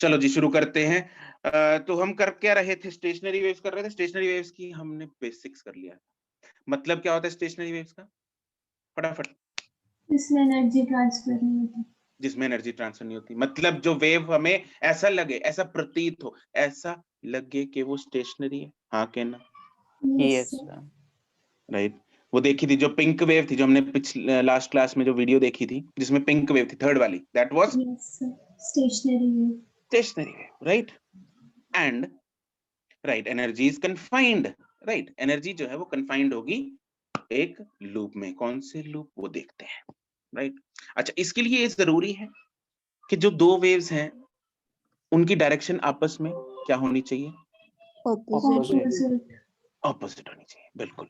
चलो जी शुरू करते हैं। तो हम कर क्या रहे थे, स्टेशनरी वेव्स कर रहे थे। स्टेशनरी वेव्स की हमने बेसिक्स कर लिया। मतलब क्या होता है स्टेशनरी वेव्स का, फटाफट। इसमें एनर्जी ट्रांसफर नहीं होती। जिसमें एनर्जी ट्रांसफर नहीं होती, मतलब जो वेव हमें ऐसा लगे, ऐसा प्रतीत हो, ऐसा लगे कि वो स्टेशनरी है। हाँ के ना? Yes right. वो देखी थी जो पिंक वेव थी, जो हमने पिछले लास्ट क्लास में जो वीडियो देखी थी जिसमें पिंक वेव थी, थर्ड वाली, that was stationary wave. Stationary wave, right. And right, energy is confined. Right, energy जो है वो कन्फाइंड होगी एक लूप में। कौन से लूप, वो देखते हैं। राइट। अच्छा, इसके लिए ये जरूरी है कि जो दो वेव्स हैं उनकी डायरेक्शन आपस में क्या होनी चाहिए? ऑपोजिट होनी चाहिए। बिल्कुल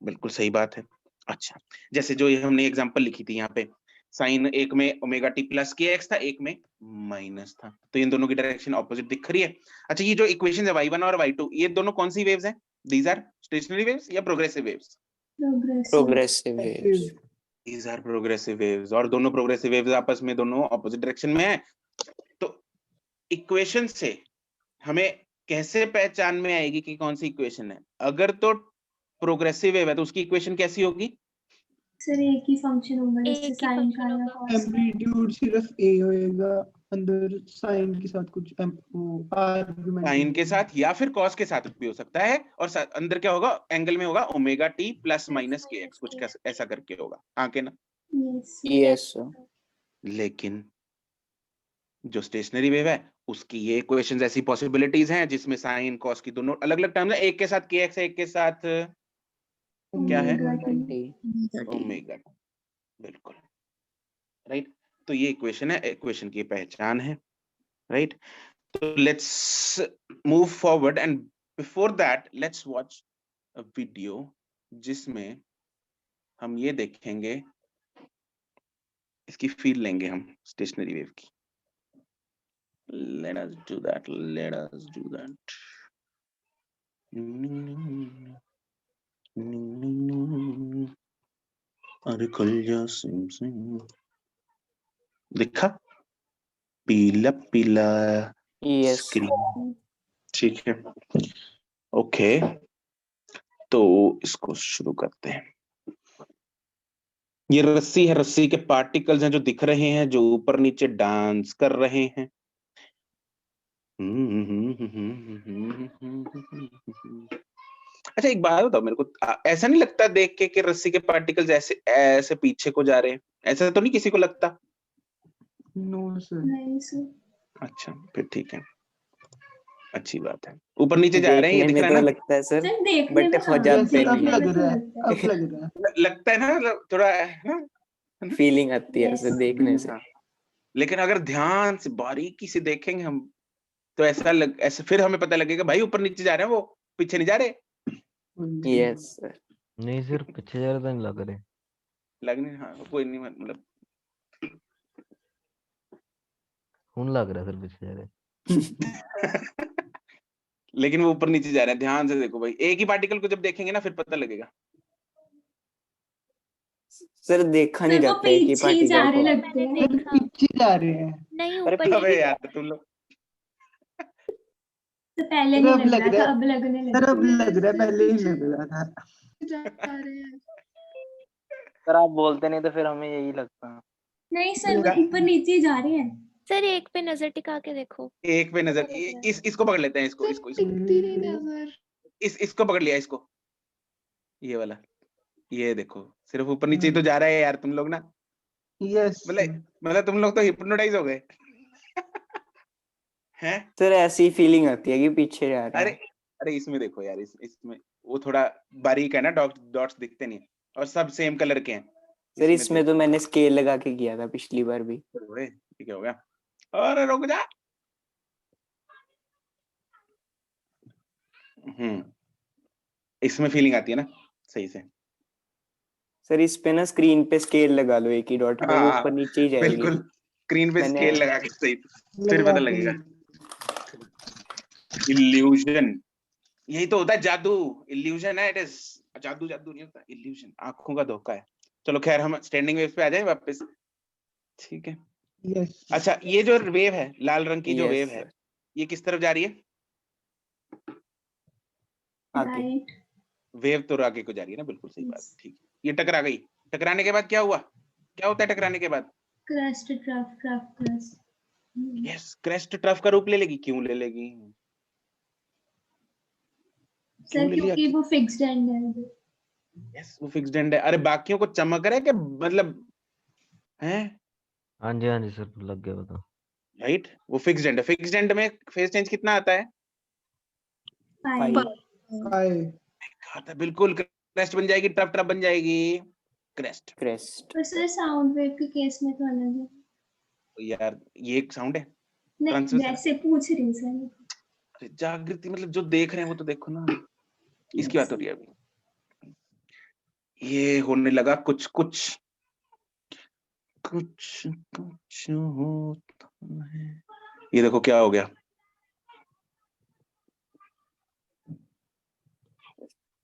बिल्कुल सही बात है। अच्छा, जैसे जो ये हमने एग्जांपल लिखी थी यहाँ पे, साइन एक में ओमेगा टी प्लस के एक्स था, एक में माइनस था, तो इन दोनों की डायरेक्शन ऑपोजिट दिख रही है। अच्छा, ये जो इक्वेशन है y1 और y2, ये दोनों कौन सी वेव्स हैं? दीज आर स्टेशनरी वेव्स या progressive waves? Progressive waves. These are progressive waves, और दोनों प्रोग्रेसिव वेव्स आपस में दोनों ऑपोजिट डायरेक्शन में है। तो इक्वेशन से हमें कैसे पहचान में आएगी कि कौन सी इक्वेशन है? अगर तो प्रोग्रेसिव वेव है तो उसकी इक्वेशन कैसी होगी? सर एक ही फंक्शन होगा, जैसे साइन का या कॉस का। एम्पलीट्यूड सिर्फ ए होएगा, अंदर साइन के साथ कुछ आर्गुमेंट, साइन के साथ या फिर कॉस के साथ भी हो सकता है, और अंदर क्या होगा, एंगल में होगा ओमेगा टी प्लस माइनस के एक्स, कुछ ऐसा करके होगा। हाँ के ना? यस। लेकिन जो स्टेशनरी वेव है उसकी ये इक्वेशंस, ऐसी पॉसिबिलिटीज हैं जिसमें साइन कॉस की दोनों अलग अलग टर्म्स है, एक के साथ के एक्स है, एक के साथ क्या है, ओमेगा। बिल्कुल राइट। तो ये इक्वेशन है, इक्वेशन की पहचान है। राइट। तो let's move forward, and before that let's watch a video जिसमें हम ये देखेंगे, इसकी फील लेंगे हम स्टेशनरी वेव की। let us do that, let us do that। अरे कलिया सिम सिम, देखा पीला पीला स्क्रीन। ठीक है, ओके, तो इसको शुरू करते हैं। ये रस्सी है, रस्सी के पार्टिकल्स हैं जो दिख रहे हैं, जो ऊपर नीचे डांस कर रहे हैं। अच्छा, एक बात बताओ मेरे को, ऐसा नहीं लगता देख के कि रस्सी के पार्टिकल्स ऐसे ऐसे पीछे को जा रहे हैं? ऐसा तो नहीं किसी को लगता? No sir. नहीं सर। अच्छा, फिर ठीक है, अच्छी बात है। ऊपर नीचे जा रहे हैं, ये दिख रहा है ना? लगता है सर, देखने बट में हो जाते अब नहीं। लग रहा है, अब लग रहा है, लगता है ना, थोड़ा है ना, फीलिंग आती है ऐसे देखने से। हाँ। लेकिन अगर ध्यान से बारीकी से देखेंगे हम तो ऐसा फिर हमें पता लगेगा भाई ऊपर नीचे जा रहे हैं, वो पीछे नहीं जा रहे। Yes sir. नहीं सर, पीछे जा रहा तो नहीं लग रहे। लगने, हाँ कोई नहीं, मतलब खून लग रहा है सर, पीछे जा रहे। लेकिन वो ऊपर नीचे जा रहे हैं, ध्यान से देखो भाई, एक ही पार्टिकल को जब देखेंगे ना फिर पता लगेगा। सर देखा नहीं जाता है कि पार्टिकल को। लगते हैं। पीछे जा रहे हैं। नहीं अरे ऊपर अबे यार तुम लोग, तो पहले नहीं लग रहा था, अब लगने लगा। सर अब लग रहा है, पहले ही लग रहा था। सर आप बोलते नहीं तो फिर हमें यही लगता है। नहीं सर, वो ऊपर नीचे जा रहे हैं। सर एक पे नजर टिका के देखो। एक पे नजर, इसको पकड़ लेते हैं, इसको इसको पकड़ लिया, इसको, ये वाला, ये देखो, सिर्फ ऊपर नीचे ही तो जा रहा है यार तुम लोग ना। यस मतलब तुम लोग तो हिप्नोटाइज हो गए हैं। सर ऐसी फीलिंग आती है कि पीछे जा रहा अरे है। अरे इसमें देखो यार, इसमें वो थोड़ा बारीक है ना, डॉट्स दिखते नहीं और सब सेम कलर के हैं। सर इसमें तो मैंने स्केल लगा के किया था पिछली बार भी। ठीक हो गया। अरे रुक जा। इसमें फीलिंग आती है ना सही से। सर इस पे ना स्क्रीन पे स्केल लगा लो एक ही डॉट पे, वो ऊपर नीचे ही जाएगी। बिल्कुल, स्क्रीन पे मैंने- स्केल लगा के सही, फिर पता लगेगा। इल्यूजन, यही तो होता है जादू, इल्यूजन है, इट इज जादू। जादू नहीं होता, इल्यूजन, आंखों का धोखा है। चलो खैर, हम स्टैंडिंग वेव्स पे आ जाएं वापस। ठीक है, यस अच्छा, ये जो वेव है, लाल रंग की जो Yes, वेव है, sir. ये किस तरफ जा रही है? आगे राइट वेव तो आगे को जा रही है ना, बिल्कुल सही बात, ठीक है। ये टकरा गई, टकराने के बाद क्या हुआ? क्या होता है टकराने के बाद? Crust trough trough crust yes, crest trough का रूप ले लेगी। क्यों ले लेगी? क्यों सर ले लिया? क्योंकि वो फिक्स्ड एंड है यस, वो फिक्स्ड एंड है। अरे बाकियों को चमक रहा है कि मतलब हैं, हाँ जी सर, लग गया पता। राइट? वो फिक्स्ड एंड है। फिक्स्ड एंड में फेज चेंज कितना आता है? पाई पाई आता है, बिल्कुल। क्रेस्ट बन जाएगी, ट्रफ ट्रफ बन जाएगी, क्रेस्ट। crest. पर सर साउंड वेव के केस में तो अलग है यार ये एक साउंड है। नहीं Transversal- वैसे पूछ रही हूँ सर अरे जागृति मतलब जो देख रहे हैं वो तो देखो ना, इसकी बात हो रही है अभी। ये होने लगा कुछ कुछ कुछ कुछ होता है। ये देखो क्या हो गया,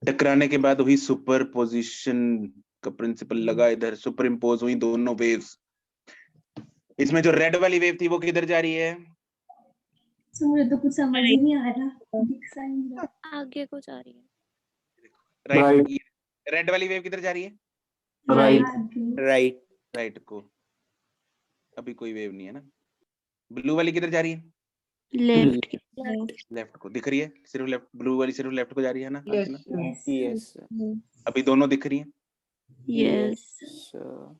टकराने के बाद वही सुपरपोजिशन का प्रिंसिपल लगा, इधर सुपर इम्पोज हुई दोनों वेव्स। इसमें जो रेड वाली वेव थी वो किधर जा रही है? सर मुझे तो कुछ समझ ही नहीं आ रहा दिख सा नहीं रहा आगे को जा रही है। राइट। रेड वाली वेव किधर जा रही है? Right. आगे। Right. राइट को। अभी कोई वेव नहीं है ना। ब्लू वाली किधर जा रही है? लेफ्ट की लेफ्ट को। दिख रही है सिर्फ लेफ्ट, ब्लू वाली सिर्फ लेफ्ट को जा रही है ना? हाँ यस कि ना? Yes, Yes, sir. अभी दोनों दिख रही हैं। Yes sir.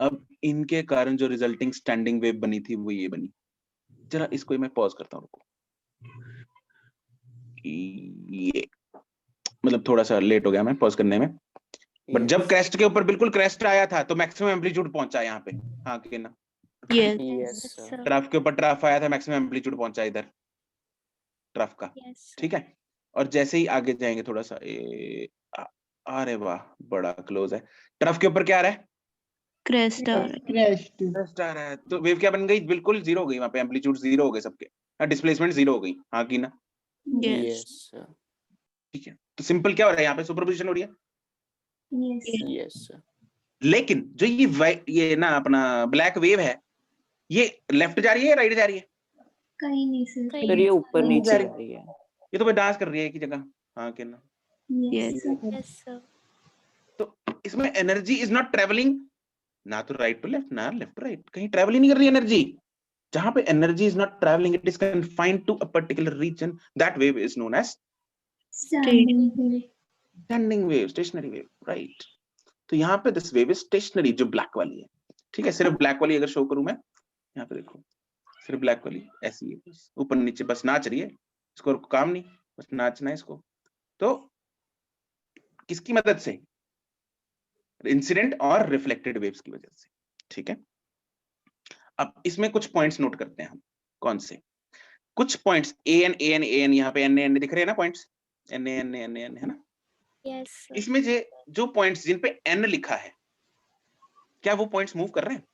अब इनके कारण जो रिजल्टिंग स्टैंडिंग वेव बनी थी वो ये बनी। जरा इसको मैं पॉज करता हूँ, रुको। ये मतलब थोड़ा सा लेट हो गया मैं पॉज करने में, बट Yes. जब क्रेस्ट के ऊपर बिल्कुल क्रेस्ट आया था तो मैक्सिमम एम्पलीट्यूड पहुंचा यहाँ पे। हाँ कि ना? Yes Yes, Yes, sir. sir. Trough के ऊपर ट्रफ आया था, मैक्सिमम एम्पलीट्यूड पहुंचा इधर ट्रफ का। Yes, sir. ठीक है। और जैसे ही आगे जाएंगे थोड़ा सा अरे वाह, बड़ा क्लोज है। ट्रफ के ऊपर क्या आ रहा है? क्रेस्ट आ रहा है क्रैश्ड क्रेस्ट आ रहा है, तो वेव क्या बन गई? बिल्कुल जीरो हो गई, वहां पे एम्पलीट्यूड जीरो हो गए सबके, डिस्प्लेसमेंट जीरो हो गई। हाँ कि ना? Yes Yes, sir. ठीक है। तो सिंपल क्या हो रहा है यहाँ पे? सुपरपोजिशन हो रही है। yes, sir. Yes, sir. लेकिन जो ये ना अपना ब्लैक वेव है, ये लेफ्ट जा रही है, राइट जा रही है? कहीं नहीं सर कहीं Sir, ये ऊपर नहीं नीचे जा जा रही है. ये तो भाई डांस कर रही है एक ही जगह। हाँ कि ना? yes, Yes. sir. Yes, sir. तो इसमें एनर्जी इज नॉट ट्रेवलिंग, ना तो राइट टू लेफ्ट ना लेफ्ट टू राइट, कहीं ट्रेवल ही नहीं कर रही एनर्जी। जहां पे energy is not travelling, it is confined to a particular region, that wave is known as Standing wave. Standing wave, stationary wave, right. तो यहाँ पे दिस वेव इज स्टेशनरी, जो ब्लैक वाली है। ठीक है, सिर्फ ब्लैक वाली अगर शो करूं मैं, यहाँ पे देखो, सिर्फ ब्लैक वाली ऐसी है, बस ऊपर नीचे बस नाच रही है, इसको और काम नहीं, बस नाचना है इसको। तो किसकी मदद से? इंसिडेंट और रिफ्लेक्टेड वेव्स की वजह से। ठीक है। अब इसमें कुछ पॉइंट्स नोट करते हैं हम। कौन से? कुछ पॉइंट्स एन एन एन, यहाँ पे एन एन दिख रहे हैं ना points, N N N N है ना? Yes, sir. इसमें जो पॉइंट्स जिन पे एन लिखा है, क्या वो पॉइंट्स मूव कर रहे हैं?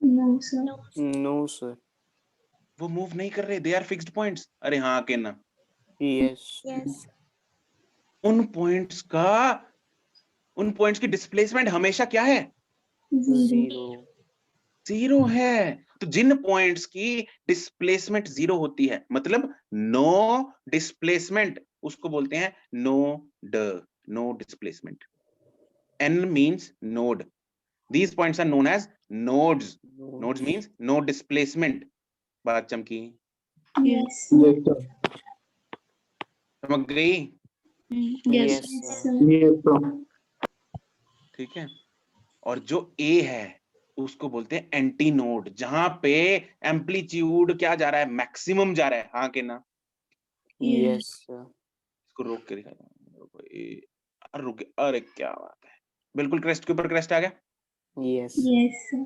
No, sir. No, sir. No, sir. वो मूव नहीं कर रहे, दे आर फिक्स्ड पॉइंट्स। अरे हाँ के ना? Yes. Yes. उन पॉइंट्स की डिस्प्लेसमेंट हमेशा क्या है? Zero. Zero. जीरो है। तो जिन पॉइंट्स की डिस्प्लेसमेंट जीरो होती है, मतलब नो डिस्प्लेसमेंट, उसको बोलते हैं node, no displacement. N means node. These points are known as nodes. Nodes means no displacement. बात चमकी, Yes. समझ गई? Yes Yes, Yes, sir. sir. ठीक है। और जो A है उसको बोलते हैं एंटी नोड, जहां पे एम्पलीट्यूड क्या जा रहा है? मैक्सिमम जा रहा है। हाँ के ना? Yes, sir. इसको रोक के दिखा रुक गया। अरे क्या बात है, बिल्कुल क्रेस्ट के ऊपर क्रेस्ट आ गया। Yes. Yes, sir.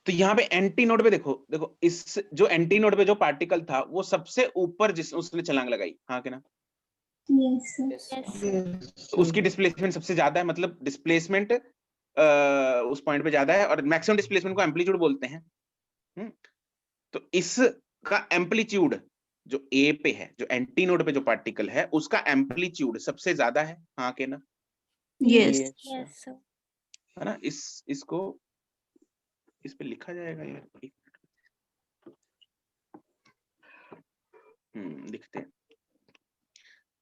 तो यहाँ पे एंटी नोड पे देखो, इस जो एंटी नोड पे जो पार्टिकल था वो सबसे ऊपर जिस उसने छलांग लगाई। हाँ के ना? Yes, sir. Yes, sir. Yes, sir. तो उसकी डिस्प्लेसमेंट सबसे ज्यादा है, मतलब डिस्प्लेसमेंट उस पॉइंट पे ज्यादा है, और मैक्सिमम डिस्प्लेसमेंट को एम्पलीट्यूड बोलते हैं। तो इसका एम्पलीट्यूड जो ए पे है, जो एंटी नोड पे जो पार्टिकल है, उसका एम्पलीट्यूड सबसे ज्यादा है। हाँ के ना? Yes Yes, sir. Yes, sir. है ना? इसको इस पे लिखा जाएगा यार, एक मिनट। लिखते हैं।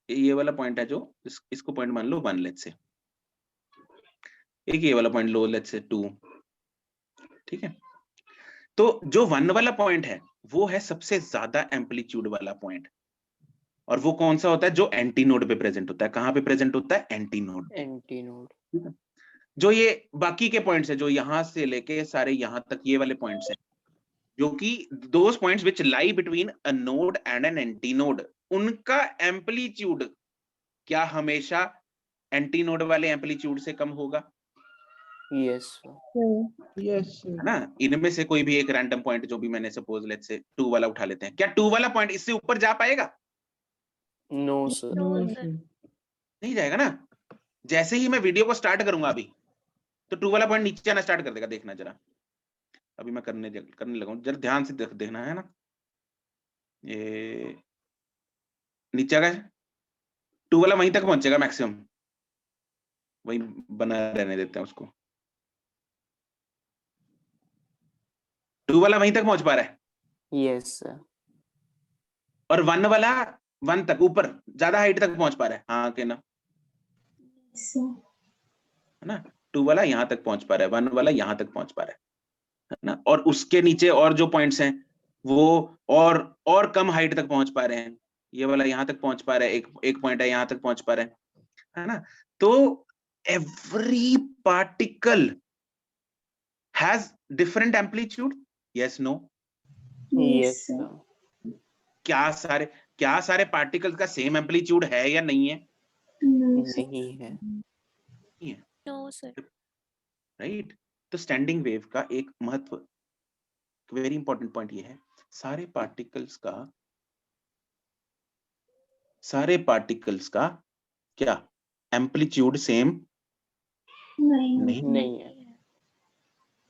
ये वाला पॉइंट है जो इसको पॉइंट मान लो 1, लेट्स से। एक ये वाला पॉइंट लो, लेट्स से 2। ठीक है, तो जो 1 वाला पॉइंट है वो है सबसे ज्यादा एम्पलीट्यूड वाला पॉइंट, और वो कौन सा होता है? जो एंटी नोड पे प्रेजेंट होता है। कहां पे प्रेजेंट होता है? Anti node. Anti node. जो ये बाकी के पॉइंट्स है, जो यहां से लेके सारे यहां तक ये वाले पॉइंट्स हैं, जो कि दोस points which lie between a node and an anti node, उनका एम्पलीट्यूड क्या हमेशा एंटी नोड वाले एम्पलीट्यूड से कम होगा? यस यस है ना? इनमें से कोई भी एक रैंडम पॉइंट, जो भी मैंने सपोज लेट्स से 2 वाला उठा लेते हैं, क्या 2 वाला पॉइंट इससे ऊपर जा पाएगा? No sir. No, no sir. Sir नहीं जाएगा ना। जैसे ही मैं वीडियो को स्टार्ट करूंगा अभी, तो 2 वाला पॉइंट नीचे आना स्टार्ट कर देगा। देखना जरा, अभी मैं करने लगा हूं, जरा ध्यान से देखना है ना। ये नीचे आ गया, 2 वाला वहीं तक पहुंचेगा मैक्सिमम, वहीं बना रहने देते हैं उसको। 2 वाला वहीं तक पहुंच पा रहा है, यस सर। और 1 वाला 1 तक ऊपर ज्यादा हाइट तक पहुंच पा रहा है। हाँ कि ना? सो है ना? 2 वाला यहां तक पहुंच पा रहा है, 1 वाला यहां तक पहुंच पा रहा है ना? और उसके नीचे और जो पॉइंट्स हैं वो और कम हाइट तक पहुंच पा रहे हैं। ये वाला यहां तक पहुंच पा रहा है, एक पॉइंट है यहां तक पहुंच पा रहा है ना? तो every particle has different amplitude, yes no? Yes sir. क्या सारे पार्टिकल्स का सेम एम्पलीट्यूड है या नहीं है? नहीं है। No, sir. राइट। तो स्टैंडिंग वेव का एक महत्व, वेरी इंपॉर्टेंट पॉइंट ये है, सारे पार्टिकल्स का क्या एम्पलीट्यूड सेम नहीं। नहीं है।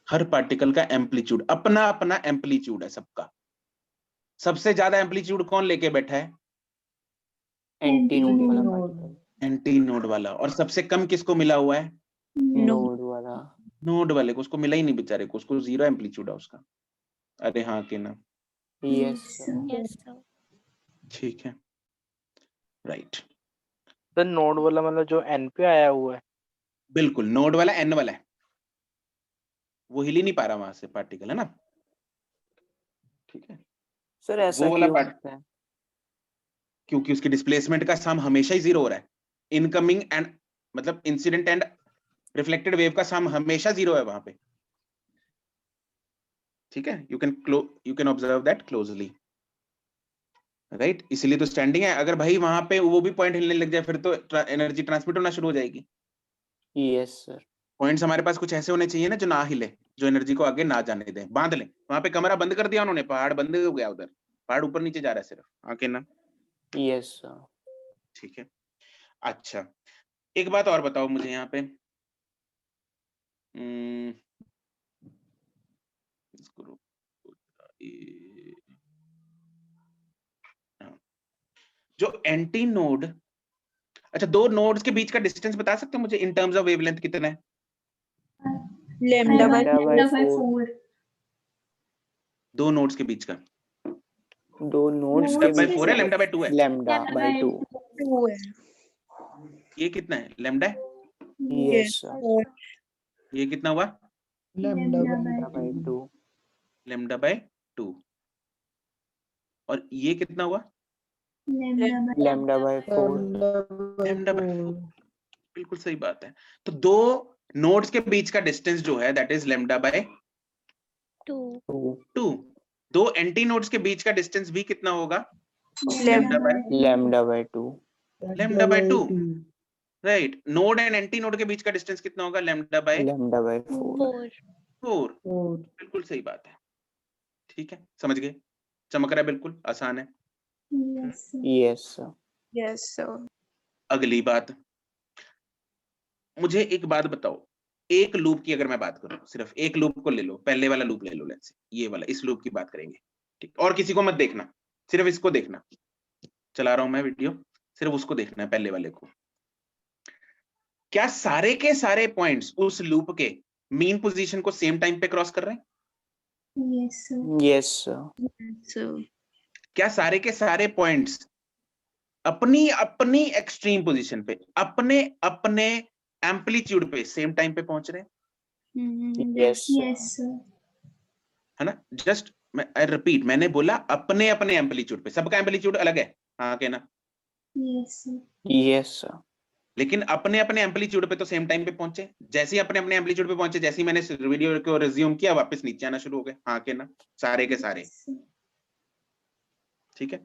हर पार्टिकल का एम्पलीट्यूड अपना अपना एम्पलीट्यूड है सबका। सबसे ज्यादा एम्पलीट्यूड कौन लेके बैठा है? एंटी नोड वाला नोड particle। एंटी नोड वाला। और सबसे कम किसको मिला हुआ है? नोड वाला। नोड वाले को। उसको मिला ही नहीं बेचारे को, उसको 0 एम्पलीट्यूड है उसका। अरे हाँ कि ना? Yes sir. Yes, sir. ठीक है, राइट। सर नोड वाला मतलब जो एन पे आया हुआ है। बिल्कुल, नोड वाला एन वाला है, वो हिल ही नहीं पा रहा वहां से पार्टिकल, है ना? ठीक है, सर ऐसा वो वाला क्यों पार्ट, होता है? क्योंकि उसकी डिस्प्लेसमेंट का सम हमेशा ही 0 हो रहा है। इनकमिंग एंड मतलब इंसिडेंट एंड रिफ्लेक्टेड वेव का सम हमेशा 0 है वहां पे। ठीक है, you can observe that closely, right? इसलिए तो स्टैंडिंग है। अगर भाई वहां पे वो भी पॉइंट हिलने लग जाए, फिर तो एनर्जी ट्रांसमिट होना शुरू हो जाएगी। Yes sir. पॉइंट्स हमारे पास कुछ ऐसे होने चाहिए ना जो ना हिले, जो एनर्जी को आगे ना जाने दें, बांध लें। वहां पे कमरा बंद कर दिया उन्होंने, पहाड़ बंद हो गया, उधर पहाड़ ऊपर नीचे जा रहा है सिर्फ, आके ना। Yes sir. ठीक है, अच्छा एक बात और बताओ मुझे यहाँ पे, इसको जो एंटी नोड, अच्छा 2 नोड्स के बीच का डिस्टेंस बता सकते हो मुझे इन टर्म्स ऑफ वेवलेंथ कितना है? lambda by lambda by 4 2 nodes के बीच का दो नोड्स के लैम्डा बीच बाय 4 है, लैम्डा बाय 2 है? Lambda by 2। 2 है। ये कितना है? लैम्डा है? Yes sir. ये कितना हुआ? Lambda by 2। Lambda by 2। और ये कितना हुआ? Lambda by 4। Lambda by 4। बिल्कुल सही बात है। तो 2 नोड्स के बीच का डिस्टेंस जो है that is lambda by 2. 2। 2 anti nodes के बीच का डिस्टेंस भी कितना होगा? Lambda lambda by 2। Lambda by 2, right. Node and anti node के बीच का डिस्टेंस कितना होगा? Lambda by 4। 4. बिल्कुल सही बात है। ठीक है, समझ गए? चमक रहा है, बिल्कुल आसान है। Yes sir. yes sir अगली बात, मुझे एक बात बताओ, एक लूप की अगर मैं बात करूं, सिर्फ एक लूप को ले लो, पहले वाला लूप ले लो, लेट्स से ये वाला, इस लूप की बात करेंगे। ठीक, और किसी को मत देखना, सिर्फ इसको देखना। चला रहा हूं मैं वीडियो, सिर्फ उसको देखना है, पहले वाले को। क्या सारे के सारे पॉइंट्स उस लूप के मीन पोजीशन को सेम टाइम पे क्रॉस कर रहे हैं? Yes, sir. Yes, sir. So क्या सारे के सारे पॉइंट्स अपनी अपनी एक्सट्रीम पोजीशन पे अपने अपने एम्पलीट्यूड पे सेम टाइम पे पहुंच रहे हैं, Yes, sir. Yes, sir. है ना? जस्ट आई रिपीट, मैंने बोला अपने अपने एम्पलीट्यूड पे, सबका एम्पलीट्यूड अलग है, हाँ के ना, Yes, sir. Yes, sir. लेकिन अपने अपने एम्पलीट्यूड पे तो सेम टाइम पे पहुंचे। जैसे ही अपने अपने एम्पलीट्यूड पे पहुंचे, जैसे ही मैंने वीडियो को रिज्यूम किया, वापस नीचे आना शुरू हो गए, हाँ के ना, सारे के सारे। Yes, sir. ठीक है,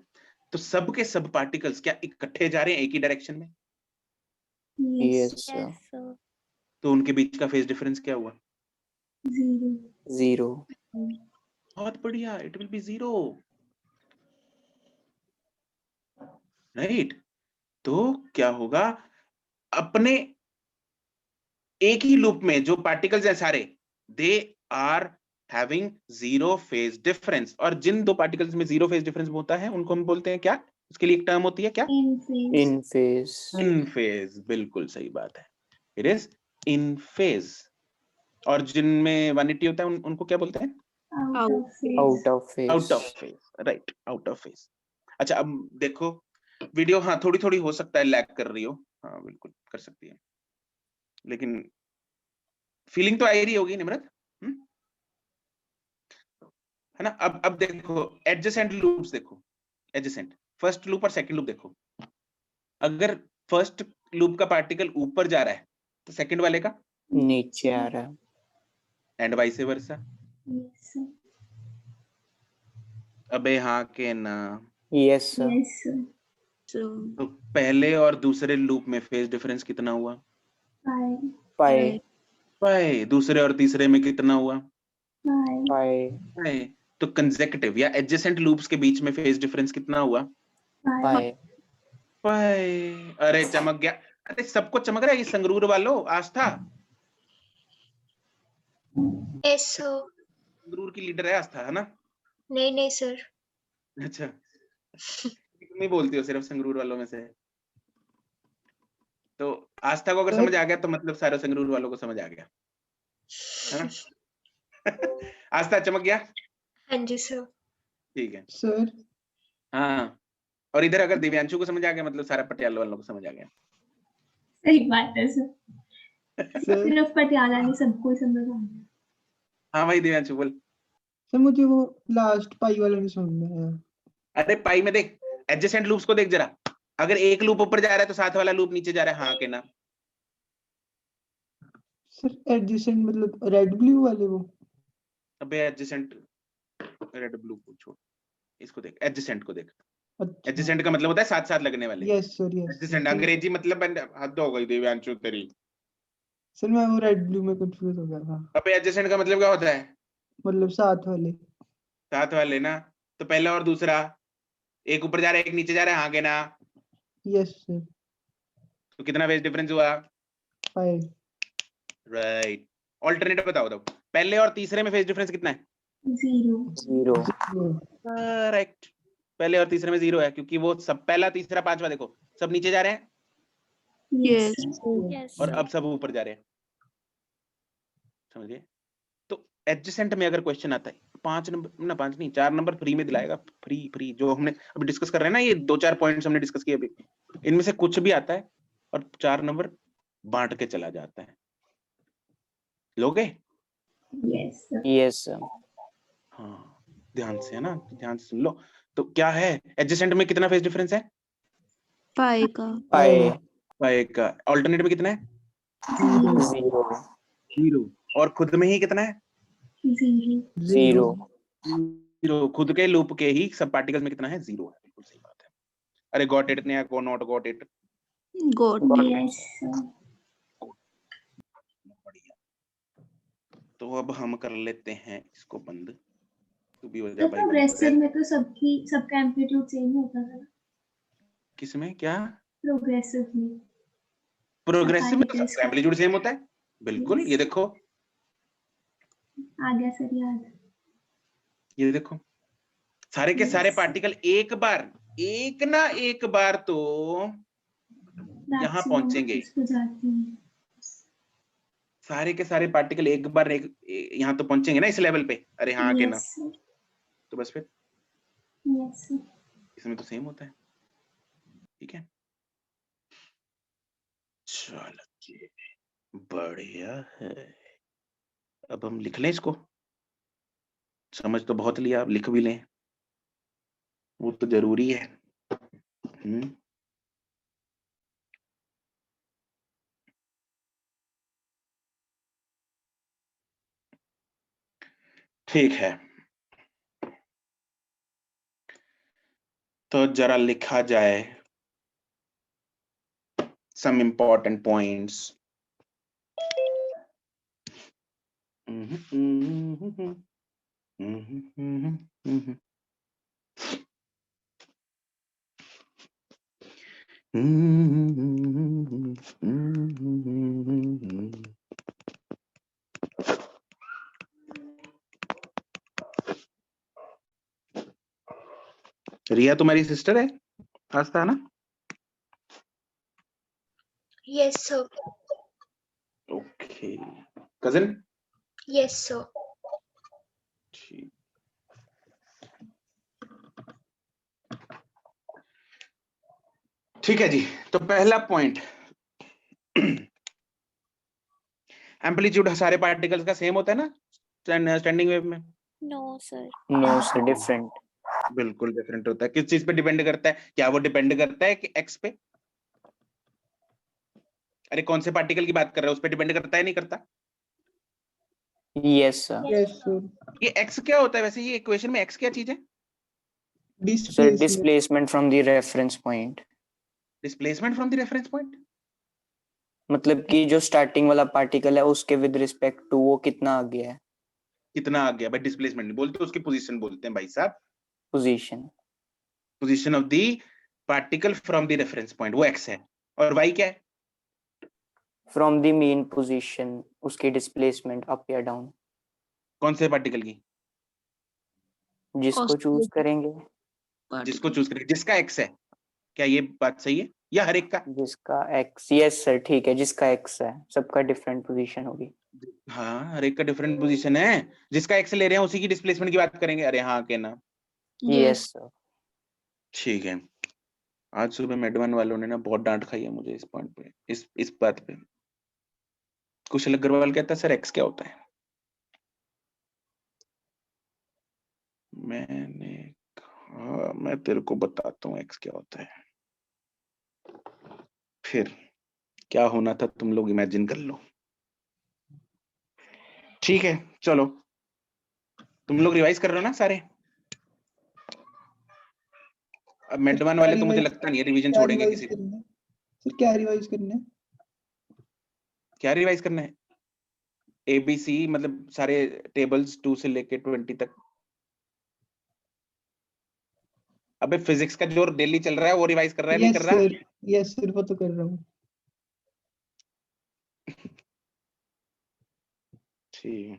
तो सब के सब पार्टिकल्स क्या इकट्ठे जा रहे हैं एक ही डायरेक्शन में? Yes. Yes, sir. Yes, sir. तो उनके बीच का फेज डिफरेंस क्या हुआ? 0. 0. बहुत बढ़िया, इट विल बी 0, राइट? तो क्या होगा, अपने एक ही लूप में जो पार्टिकल्स हैं सारे, they are having 0 phase difference, और जिन दो पार्टिकल्स में 0 फेज डिफरेंस होता है उनको हम बोलते हैं क्या? उसके लिए एक टर्म होती है क्या? In phase. In phase. In phase, बिल्कुल सही बात है, इट इज इन फेज। और जिनमें 180 होता है उनको क्या बोलते हैं? Out of phase. Out of phase. Out of phase, right, out of phase. अच्छा, अब देखो वीडियो, हाँ थोड़ी थोड़ी हो सकता है लैग कर रही हो, हाँ बिल्कुल कर सकती है, लेकिन फीलिंग तो आ ही रही होगी निम्रत, है ना? अब देखो एडजेसेंट लूप्स, देखो एडजेसेंट फर्स्ट लूप और सेकंड लूप देखो, अगर फर्स्ट लूप का पार्टिकल ऊपर जा रहा है तो सेकंड वाले का नीचे आ रहा है। And vice versa. Yes, sir. अबे हाँ के ना, Yes, sir. Yes, sir. so तो पहले और दूसरे लूप में फेज डिफरेंस कितना हुआ? 5. Pi. पाई। दूसरे और तीसरे में कितना हुआ? 5. Pi. पाई। तो कंसेक्यूटिव या एडजेसेंट लूप्स के बीच में फेज डिफरेंस कितना हुआ? 5. Pi. पाई। अरे चमक गया, अरे सबको चमक रहा है, ये संगरूर वालों, आस्था Yes, sir. संगरूर की लीडर है आस्था, है ना? नहीं सर। अच्छा, तुम ही बोलती हो सिर्फ संगरूर वालों में से। तो आस्था को अगर समझ आ गया तो मतलब सारे संगरूर वालों को समझ आ गया, है ना? आस्था चमक गया, हाँ जी सर। ठीक है। सर हाँ, और इधर अगर दिव्यांशु को समझ आ गया मतलब सारा पटियाला वालों को समझ आ गया। सही बात है सर, सर सिर्फ पटियाला नहीं सबको समझ आ गया। हाँ भाई दिव्यांशु बोल। सर मुझे वो लास्ट पाई वाला नहीं समझ में आया। अरे पाई में देख, एडजेसेंट लूप्स को देख जरा, अगर एक लूप ऊपर जा रहा है तो साथ वाला लूप नीचे जा रहा है, हाँ के ना? सर एडजेसेंट मतलब रेड ब्लू वाले वो? अबे एडजेसेंट रेड ब्लू को छोड़, इसको देख, एडजेसेंट को देख। अच्छा एडजेसेंट का मतलब होता है साथ साथ लगने वाले। यस सर यस एडजेसेंट अंग्रेजी मतलब हद हो गई दिव्यांशु तेरी। सर मैं वो रेड ब्लू में कंफ्यूज हो गया था। अबे एडजेसेंट का मतलब क्या होता है? मतलब साथ वाले। साथ वाले ना, तो पहला और दूसरा, एक ऊपर जा रहा है एक नीचे जा रहा है, हाँ के ना? Yes sir. तो कितना फेज डिफरेंस हुआ? 5। राइट। ऑल्टरनेटिव बताओ तो, पहले और तीसरे में फेज डिफरेंस कितना है? 0. 0. करेक्ट, पहले और तीसरे में 0 है, क्योंकि वो सब पहला तीसरा पांचवा देखो सब नीचे जा रहे हैं yes Yes. और अब सब ऊपर जा रहे हैं, समझिए? तो एडजेसेंट में अगर क्वेश्चन आता है 5 नंबर ना, 5 नहीं 4 नंबर फ्री में दिलाएगा, फ्री जो हमने अभी डिस्कस कर रहे हैं ना, ये 2-4 पॉइंट्स हमने डिस्कस किए अभी, इनमें से कुछ भी आता है और 4 नंबर बांट के चला जाता है। लोगे? Yes, sir. Yes, sir. हाँ ध्यान से, है ना, ध्यान से सुन लो। तो क्या है, एडजेसेंट में कितना फेज डिफरेंस है? pi का Pi. पाई का। ऑल्टरनेट में कितना है? 0. 0। और खुद में ही कितना है? 0. 0. 0। खुद के लूप के ही सब पार्टिकल्स में कितना है? 0 है, बिल्कुल सही बात है। अरे गॉट इट ने को not got it? got Yes, sir. बढ़िया। तो अब हम कर लेते हैं इसको बंद, तू भी हो जा तो भाई बंद। प्रोग्रेसिव में तो सबका एम्पलीट्यूड सेम होता था ना? किसमें क्या? प्रोग्रेसिव में प्रोग्रेसिव में तो Particles सबका का। एम्पलीट्यूड सेम होता है, बिल्कुल। Yes. ये देखो, आ गया सर याद। ये देखो, सारे के सारे Yes. पार्टिकल एक बार, एक ना एक बार तो यहाँ Maximum पहुंचेंगे। उस पे जाती है। सारे के सारे पार्टिकल एक बार यहाँ तो पहुंचेंगे ना इस लेवल पे, अरे हाँ के ना, Yes, sir. तो बस फिर Yes, sir. इसमें तो सेम होता है। ठीक है, चलो जी, बढ़िया है। अब हम लिख लें इसको, समझ तो बहुत लिया, अब लिख भी लें, वो तो जरूरी है। ठीक है, तो जरा लिखा जाए some important points. रिया तुम्हारी सिस्टर है, आस्था ना? Yes, sir. Okay, cousin? Yes, sir. ठीक, ठीक है जी। तो पहला पॉइंट, एम्पलीट्यूड सारे पार्टिकल्स का सेम होता है ना स्टैंडिंग वेव में? No, sir. No sir, different. बिल्कुल डिफरेंट होता है। किस चीज पे डिपेंड करता है? क्या वो डिपेंड करता है कि एक्स पे? अरे कौन से पार्टिकल की बात कर रहे हो, उस पे डिपेंड करता है नहीं करता? Yes sir. Yes sir. ये एक्स क्या होता है वैसे, ये इक्वेशन में एक्स क्या चीज है? Sir displacement. Displacement from the reference point, displacement from the reference point? मतलब कि जो स्टार्टिंग वाला पार्टिकल है उसके विद रिस्पेक्ट टू वो कितना आ गया है, कितना आ गया भाई? डिस्प्लेसमेंट नहीं बोलते, उसकी पोजीशन बोलते हैं भाई साहब। Position. Position of the particle from the reference point, वो एक्स है। और वाई क्या है? फ्रॉम द मेन पोजीशन, उसकी डिस्प्लेसमेंट अप या डाउन, कौन से पार्टिकल की? जिसको चूज करेंगे, जिसको चूज करें, जिसका एक्स है। क्या ये बात सही है या हर एक का? जिसका एक्स। यस सर, ठीक है, जिसका एक्स है सबका डिफरेंट पोजीशन होगी। हाँ, हर एक का डिफरेंट पोजीशन है, जिसका एक्स ले रहे हैं उसी की डिस्प्लेसमेंट की बात करेंगे। अरे हाँ के ना? Yes sir. ठीक है। आज सुबह मेडवन वालों ने ना बहुत डांट खाई है मुझे इस पॉइंट पे, इस बात पे। कुशल अग्रवाल कहता है सर एक्स क्या होता है? मैंने कहा मैं तेरे को बताता हूँ एक्स क्या होता है, फिर क्या होना था तुम लोग इमेजिन कर लो। ठीक है, चलो तुम लोग रिवाइज कर रहे हो ना सारे? अब मेडवन वाले तो मुझे लगता नहीं है रिवीजन क्या छोड़ेंगे रिवाइज किसी को। करना है सर? क्या रिवाइज करना है? क्या रिवाइज करना है? एबीसी मतलब सारे टेबल्स 2 से लेके 20 तक। अबे फिजिक्स का जो डेली चल रहा है वो रिवाइज कर रहा है, नहीं यस कर रहा? सर, यस सर, वो तो कर रहा हूँ। ठीक है,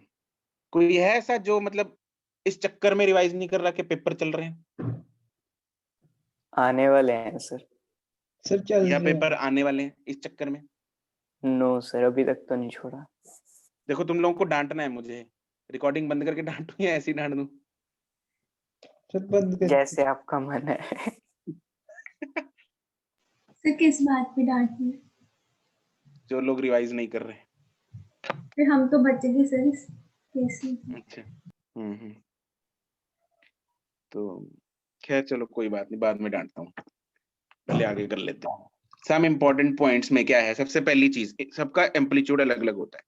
कोई है ऐसा जो मतलब इस चक्कर में रिवाइज नहीं कर रहा कि पेपर चल रहे हैं, आने वाले हैं सर। सर चल या रहे पेपर हैं। आने वाले हैं इस चक्कर में? नो सर, अभी तक तो नहीं छोड़ा। देखो तुम लोगों को डांटना है मुझे, रिकॉर्डिंग बंद करके डांटू या ऐसे ही डांट दूं? सर बंद कर। जैसे आपका मन है। सर किस बात पे डांटना है? जो लोग रिवाइज नहीं कर रहे। फिर हम तो बचेंगे सर इस केस में। अच्छा, तो खैर चलो कोई बात नहीं, बाद में डांटता हूँ, पहले आगे कर लेते हैं। सम इम्पोर्टेंट पॉइंट्स में क्या है, सबसे पहली चीज, सबका एम्पलीट्यूड अलग अलग होता है।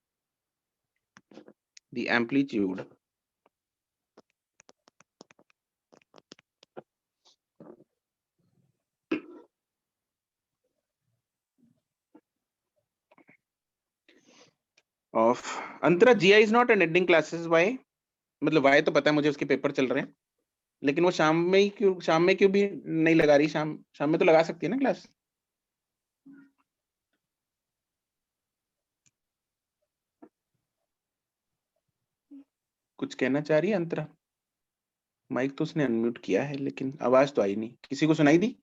The amplitude of Antara GI is not an adding classes. Why? मतलब वाई तो पता है मुझे, उसके पेपर चल रहे हैं, लेकिन वो शाम में क्यों भी नहीं लगा रही? शाम में तो लगा सकती है ना क्लास। कुछ कहना चाह रही है अंतरा? माइक तो उसने अनम्यूट किया है लेकिन आवाज तो आई नहीं, किसी को सुनाई दी?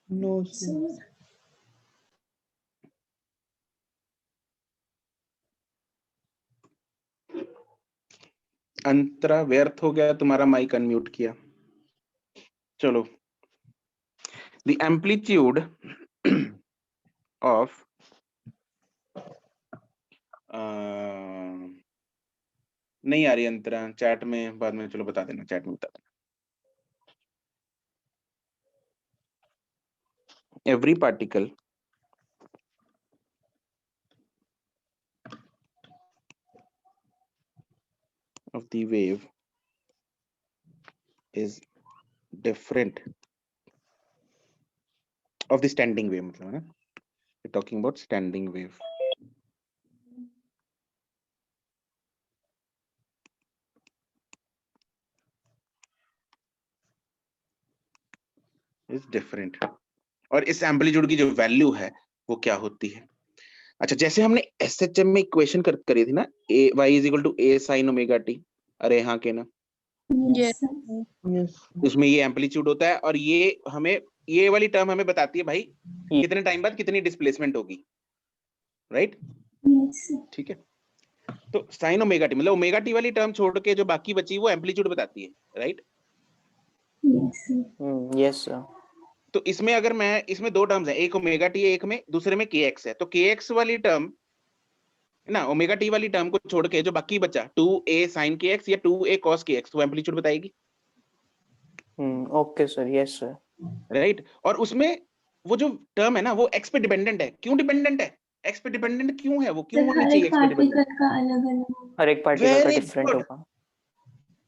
No sir. सर अंतरा व्यर्थ हो गया, तुम्हारा माइक अनम्यूट किया। चलो, द एम्पलीट्यूड ऑफ नहीं आ रही अंतरा चैट में, बाद में चलो बता देना, चैट में बता देना। Every particle of the wave is different of the standing wave, मतलब है ना, we're talking about standing wave. is different, और इस एम्पलीट्यूड की जो वैल्यू है वो क्या होती है। अच्छा, जैसे हमने एसएचएम में इक्वेशन करी थी ना, a y is equal to a sin omega t, अरे हाँ के ना, Yes, sir. Yes. उसमें ये एम्पलीट्यूड होता है, और ये हमें, ये वाली टर्म हमें बताती है भाई कितने टाइम बाद कितनी डिस्प्लेसमेंट होगी, राइट? Yes, sir. ठीक है, तो साइन ओमेगा टी मतलब ओमेगा टी वाली टर्म छोड़ के जो बाकी बची वो एम्पलीट्यूड बताती है, right? Yes, sir. Yes sir. तो इसमें अगर मैं, इसमें दो टर्म्स हैं, एक ओमेगा टी है, एक में दूसरे में के एक्स है, तो के एक्स वाली टर्म ना ओमेगा टी वाली टर्म को छोड़ के जो बाकी बचा 2a sin kx या 2a cos kx वो एम्पलीट्यूड बताएगी, okay sir, yes sir. Right? और उसमें वो जो टर्म है ना वो एक्स पे डिपेंडेंट है। क्यों डिपेंडेंट है? एक्स पे डिपेंडेंट क्यों है वो, क्यों सर होनी हर चाहिए एक एक्स पे डिपेंडेंट? पार्टिकल का अलग अलग। हर एक पार्टिकल का Very डिफरेंट good. होगा।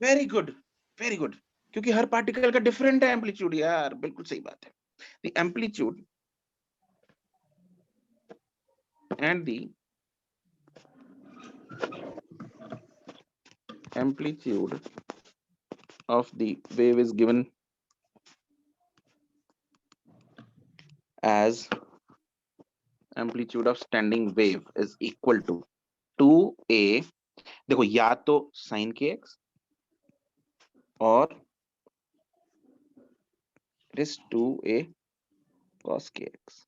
वेरी गुड, वेरी गुड, क्योंकि हर पार्टिकल का डिफरेंट है एम्पलीट्यूड यार, बिल्कुल सही बात है। The amplitude and the amplitude of the wave is given as amplitude of standing wave is equal to 2a, देखो या तो sin kx और इस 2a cos kx,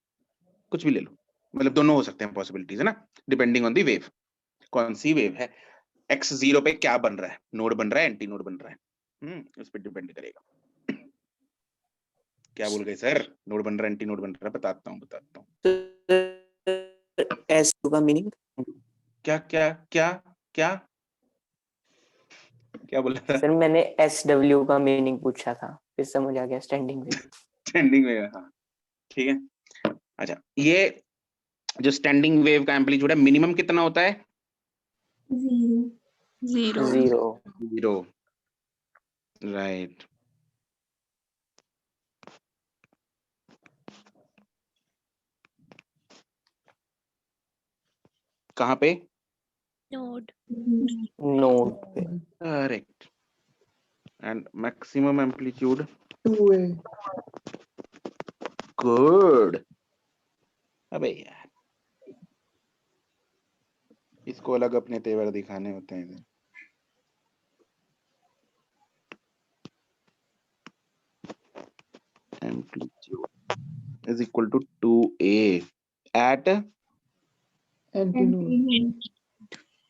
कुछ भी ले लो, मतलब दोनों हो सकते हैं पॉसिबिलिटीज, है ना, डिपेंडिंग ऑन दी वेव। कौन सी वेव है, x जीरो पे क्या बन रहा है, नोड बन रहा है, एंटी नोड बन रहा है, उस पर डिपेंड करेगा। क्या बोल गए सर? नोड बन रहा है, एंटी नोड बन रहा है, बताता हूँ। एस का मीनिंग क्या क्या क्या क्या क्या बोल रहा था? सर, मैंने SW का मीनिंग पूछा था, फिर समझ आ गया स्टैंडिंग वेव। स्टैंडिंग वेव, हाँ ठीक है। अच्छा, ये जो स्टैंडिंग वेव का एम्पलीट्यूड है मिनिमम कितना होता है? 0. जीरो। Zero, right. कहाँ पे? Node. नोड पे। Correct. And maximum amplitude 2a. Good. अबे यार, इसको अलग अपने तेवर दिखाने होते हैं इधर। Amplitude is equal to 2a at Antinode.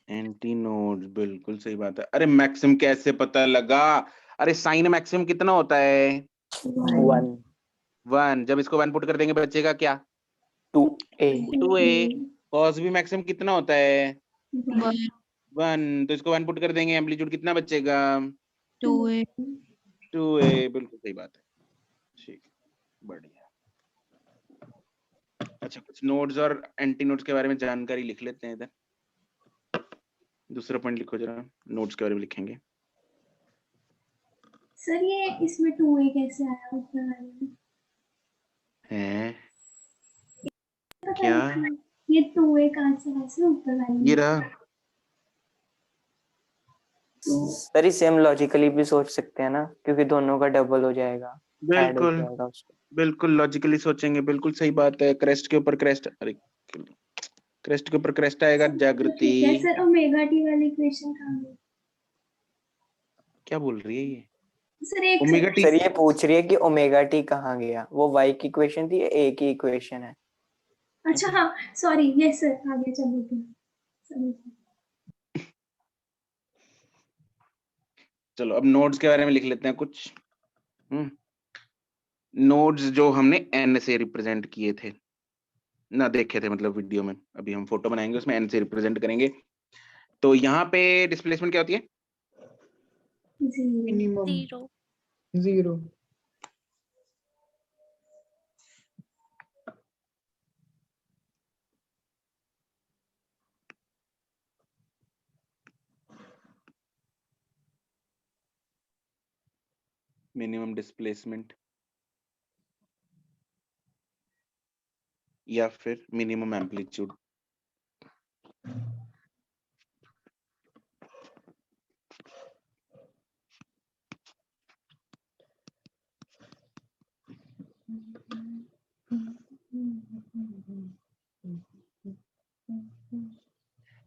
Antinode, बिल्कुल सही बात है। अरे मैक्सिमम कैसे पता लगा? अरे साइन मैक्सिमम कितना होता है? 1 1। जब इसको 1 पुट कर देंगे बचेगा क्या? 2a 2a। कॉस भी मैक्सिमम कितना होता है? 1. 1। तो इसको 1 पुट कर देंगे, एम्पलीट्यूड कितना बचेगा? 2a. 2a, बिल्कुल सही बात है। ठीक, बढ़िया। अच्छा, कुछ नोड्स और एंटी नोड्स के बारे में जानकारी लिख लेते हैं इधर। दूसरा पॉइंट लिखो जरा, नोड्स के बारे में लिखेंगे। सर ये इसमें 2a कैसे आया ऊपर वाले में? हैं? पता क्या? नहीं, ये 2a कहाँ से आया सर ऊपर वाले ये में? रहा। सर, इसे हम लॉजिकली भी सोच सकते हैं ना, क्योंकि दोनों का डबल हो जाएगा, ऐड हो बिल्कुल जाएगा उसको। बिल्कुल लॉजिकली सोचेंगे, बिल्कुल सही बात है। क्रेस्ट के ऊपर क्रेस्ट, अरे क्रेस्ट के ऊपर क्रेस्ट आएगा, जागृति। ठीक है सर, ओमेगा टी वाली इक्वेशन कहाँ गई? क्या बोल रही है ये? सर एक ओमेगा टी सर, ये पूछ रही है कि ओमेगा टी कहाँ गया, वो y की इक्वेशन थी, a की इक्वेशन है। अच्छा हाँ, सॉरी, यस सर, आगे चलो। चलो अब नोड्स के बारे में लिख लेते हैं कुछ। नोड्स जो हमने n से रिप्रेजेंट किए थे ना, देखे थे मतलब वीडियो में, अभी हम फोटो बनाएंगे उसमें n से रिप्रेजेंट करेंगे। तो यहाँ पे डिस्प्लेसमेंट क्या होती है? Zero. मिनिमम 0. 0। मिनिमम डिस्प्लेसमेंट या फिर मिनिमम एम्पलीट्यूड।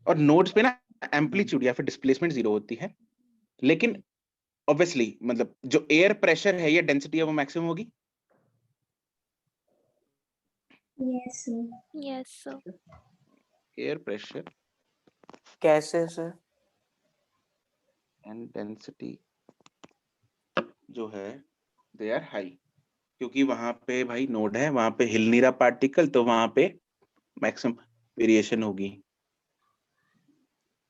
और नोड्स पे ना एम्पलीट्यूड या फिर डिस्प्लेसमेंट 0 होती है, लेकिन ऑब्वियसली मतलब जो एयर प्रेशर है या डेंसिटी है वो मैक्सिमम होगी। Yes, sir. Yes, sir. Air pressure कैसे सर? एंड डेंसिटी जो है दे आर हाई, क्योंकि वहां पे भाई नोड है, वहां पे हिल नहीं रहा पार्टिकल, तो वहां पे मैक्सिमम वेरिएशन होगी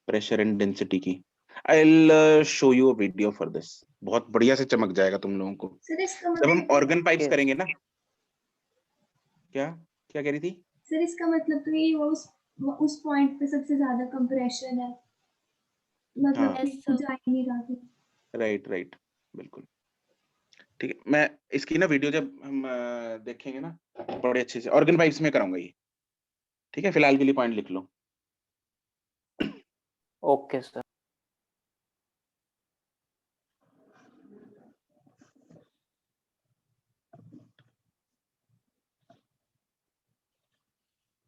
प्रेशर एंड डेंसिटी की। I will show you a video for this, बहुत बढ़िया से चमक जाएगा तुम लोगों को सर इसका जब हम मतलब ऑर्गन पाइप्स Yes. करेंगे ना। क्या क्या कह रही थी? सर इसका मतलब तो ये उस पॉइंट पे सबसे ज्यादा कंप्रेशन है, मतलब हाँ। कि Yes, sir. जा ही नहीं रहा था। राइट राइट, बिल्कुल ठीक है। मैं इसकी ना वीडियो जब हम देखेंगे ना बड़े अच्छे से ऑर्गन पाइप्स में कराऊंगा ये, ठीक है? फिलहाल के लिए पॉइंट लिख लो। Okay sir.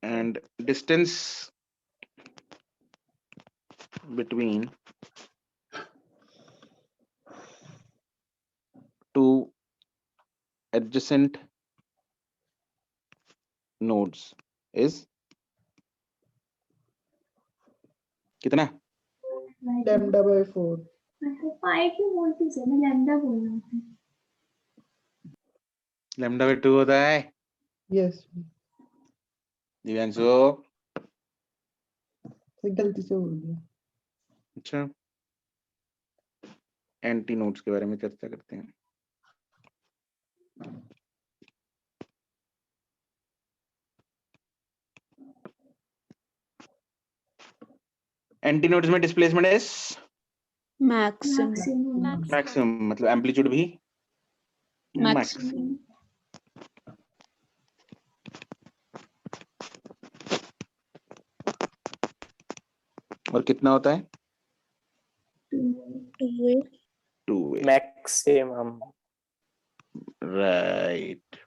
And distance between two adjacent nodes is कितना? Lambda by 4। पाई क्यों बोलती सर, मैं लैम्डा बोल रहा था। लैम्डा बाय 2 होता है यस दिव्यांशु। गलती से बोल दिया। अच्छा, एंटी नोड्स के बारे में चर्चा करते हैं। एंटी नोड्स में डिस्प्लेसमेंट इज Maximum. मैक्सिमम, मतलब एम्पलीट्यूड भी Maximum. और कितना होता है? 2 maximum. Right.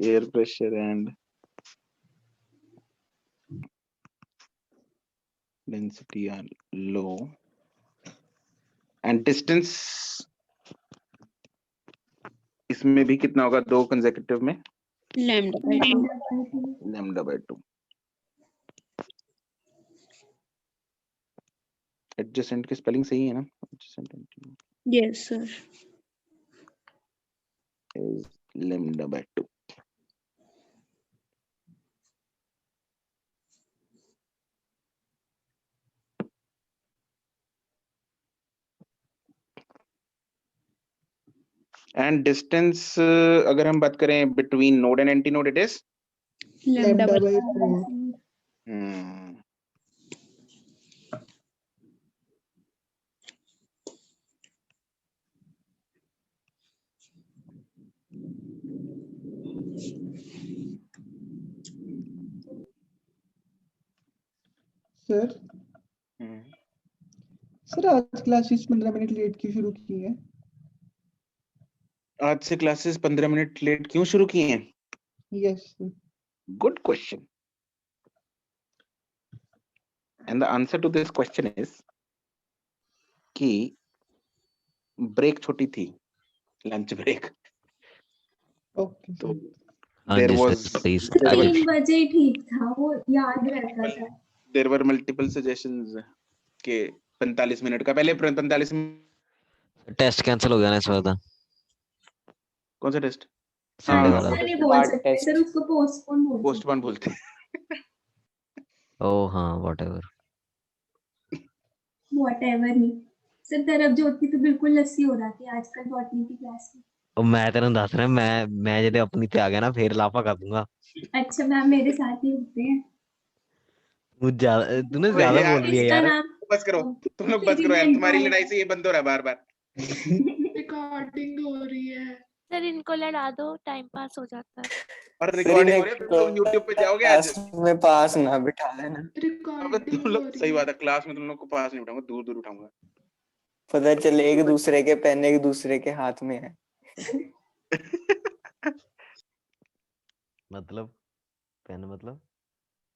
Air pressure and density are low and distance इसमें भी कितना होगा? 2 कंसेक्यूटिव में Lambda by 2. Lambda by 2। Adjacent की स्पेलिंग सही है ना? Adjacent Yes, sir. is lambda by 2। And distance अगर हम बात करें between node and anti node, it is Lambda lambda by bye 4। Sir sir आज क्लासेस 15 मिनट लेट क्यों शुरू की है? आज से क्लासेस 15 मिनट लेट क्यों शुरू किए हैं? Yes sir. Good question. And the answer to this question is कि ब्रेक छोटी थी, lunch break. Okay sir. There जी वाज सर, सही से 3 बजे ठीक था, वो याद रहता था। देयर वर मल्टीपल सजेशंस के 45 मिनट का, पहले 45 टेस्ट कैंसिल हो गया ना इस बार। कौन सा टेस्ट? संडे हाँ, वाला। वो ऐसा नहीं टेस्ट बोल Part सकते test. सर, उसको पोस्टपोन बोल सकते पोस्टपोन बोलते हैं। ओ हाँ व्हाटएवर। व्हाटएवर नहीं सर, तरफ ज्योति तो बिल्कुल लस्सी हो रहा थी आजकल बॉटनी की क्लास में। ਉਹ ਮੈਂ ਤੈਨੂੰ ਦੱਸ ਰਿਹਾ, ਮੈਂ ਜਿਹਦੇ ਆਪਣੀ ਤੇ ਆ ਗਿਆ ਨਾ ਫੇਰ ਲਾਫਾ ਕਰ दूंगा। अच्छा मैम मेरे साथ ही होते हैं। तूने अबे ज्यादा यार, बोल रही है इसका यार। नाम बस करो, तुम लोग बस करो यार, तुम्हारी लड़ाई से ये बंद हो रहा है बार बार। रिकॉर्डिंग हो रही है। सर इनको लड़ा दो, टाइम पास हो जाता है। और सर रिकॉर्डिंग इन्हें हो रही है, तुम लोग यूट्यूब पे जाओगे आज। क्लास में पास ना बिठा लेना। अबे रिकॉर्डिंग तुम हो लोग, रही सही है। बात है, क्लास में तुम लोग को पास नहीं उठाऊंगा, दूर दूर उठाऊंगा। पता चले एक दूसरे के पेन एक दूसरे के हाथ में है। मतलब पेन मतलब?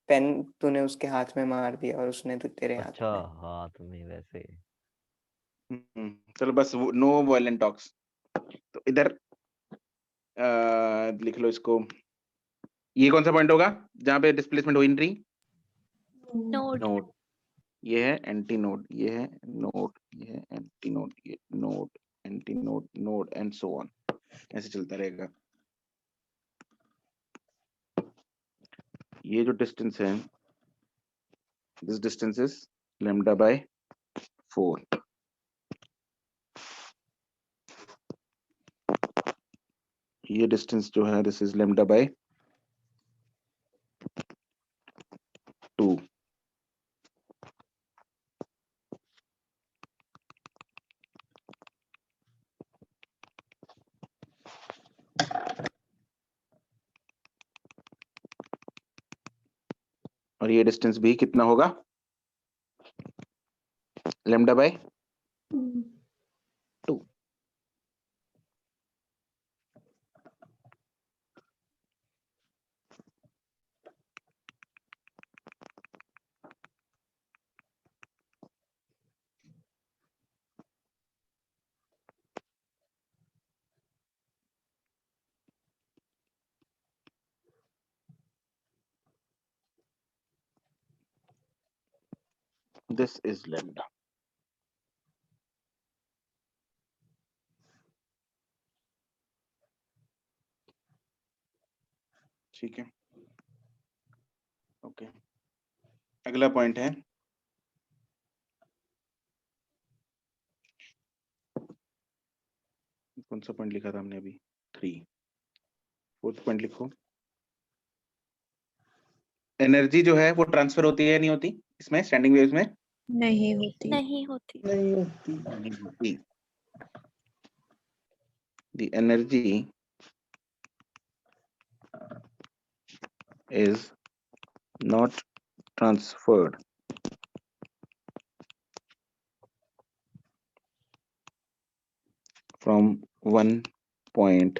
पेन तूने उसके हाथ में मार दिया और उसने तो तेरे हाथ अच्छा में। हाथ में वैसे। चलो बस, नो वायलेंट टॉक्स। तो इधर लिख लो इसको। ये कौन सा पॉइंट होगा जहाँ पे डिस्प्लेसमेंट हो इन रही? नोड। नोड। ये है एंटी नोड, ये है नोड, ये है एंटी नोड, ये node, anti node, node and so on, ऐसे चलता रहेगा। ये जो डिस्टेंस है, this distance is lambda by 4। ये डिस्टेंस जो है, दिस इज लैम्डा बाय 2। और ये डिस्टेंस भी कितना होगा? Lambda by 2। This is lambda. ठीक है, ओके। अगला पॉइंट है, कौन सा पॉइंट लिखा था हमने अभी? 3। 4th पॉइंट लिखो। एनर्जी जो है वो ट्रांसफर होती है नहीं होती इसमें, स्टैंडिंग वेव्स में? नहीं होती। नहीं होती। नहीं होती। नहीं होती। The energy is not transferred from one point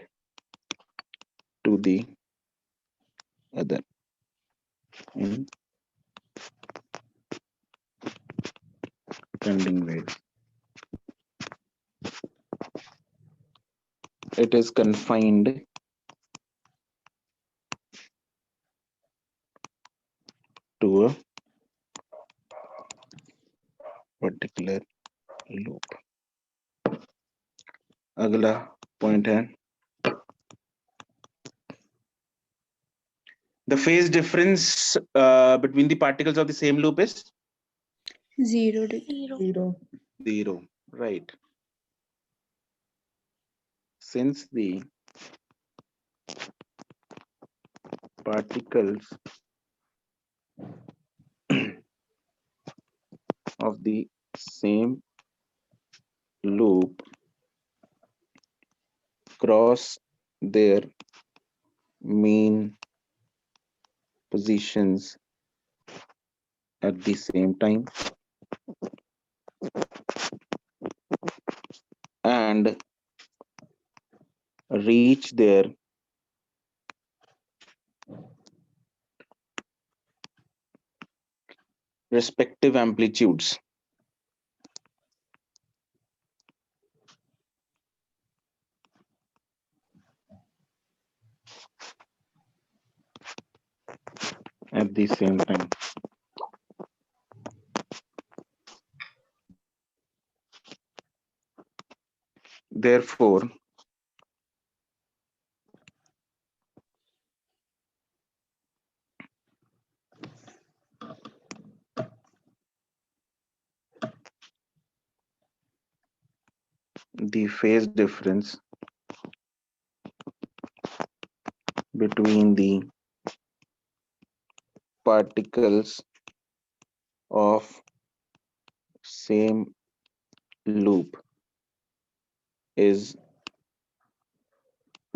to the other in standing wave. It is confined to a particular loop. अगला पॉइंट है, the phase difference between the particles of the same loop is 0 degree. Zero. 0 0, right? Since the particles of the same loop cross their mean positions at the same time and reach their respective amplitudes at the same time. therefore the phase difference between the particles of same loop is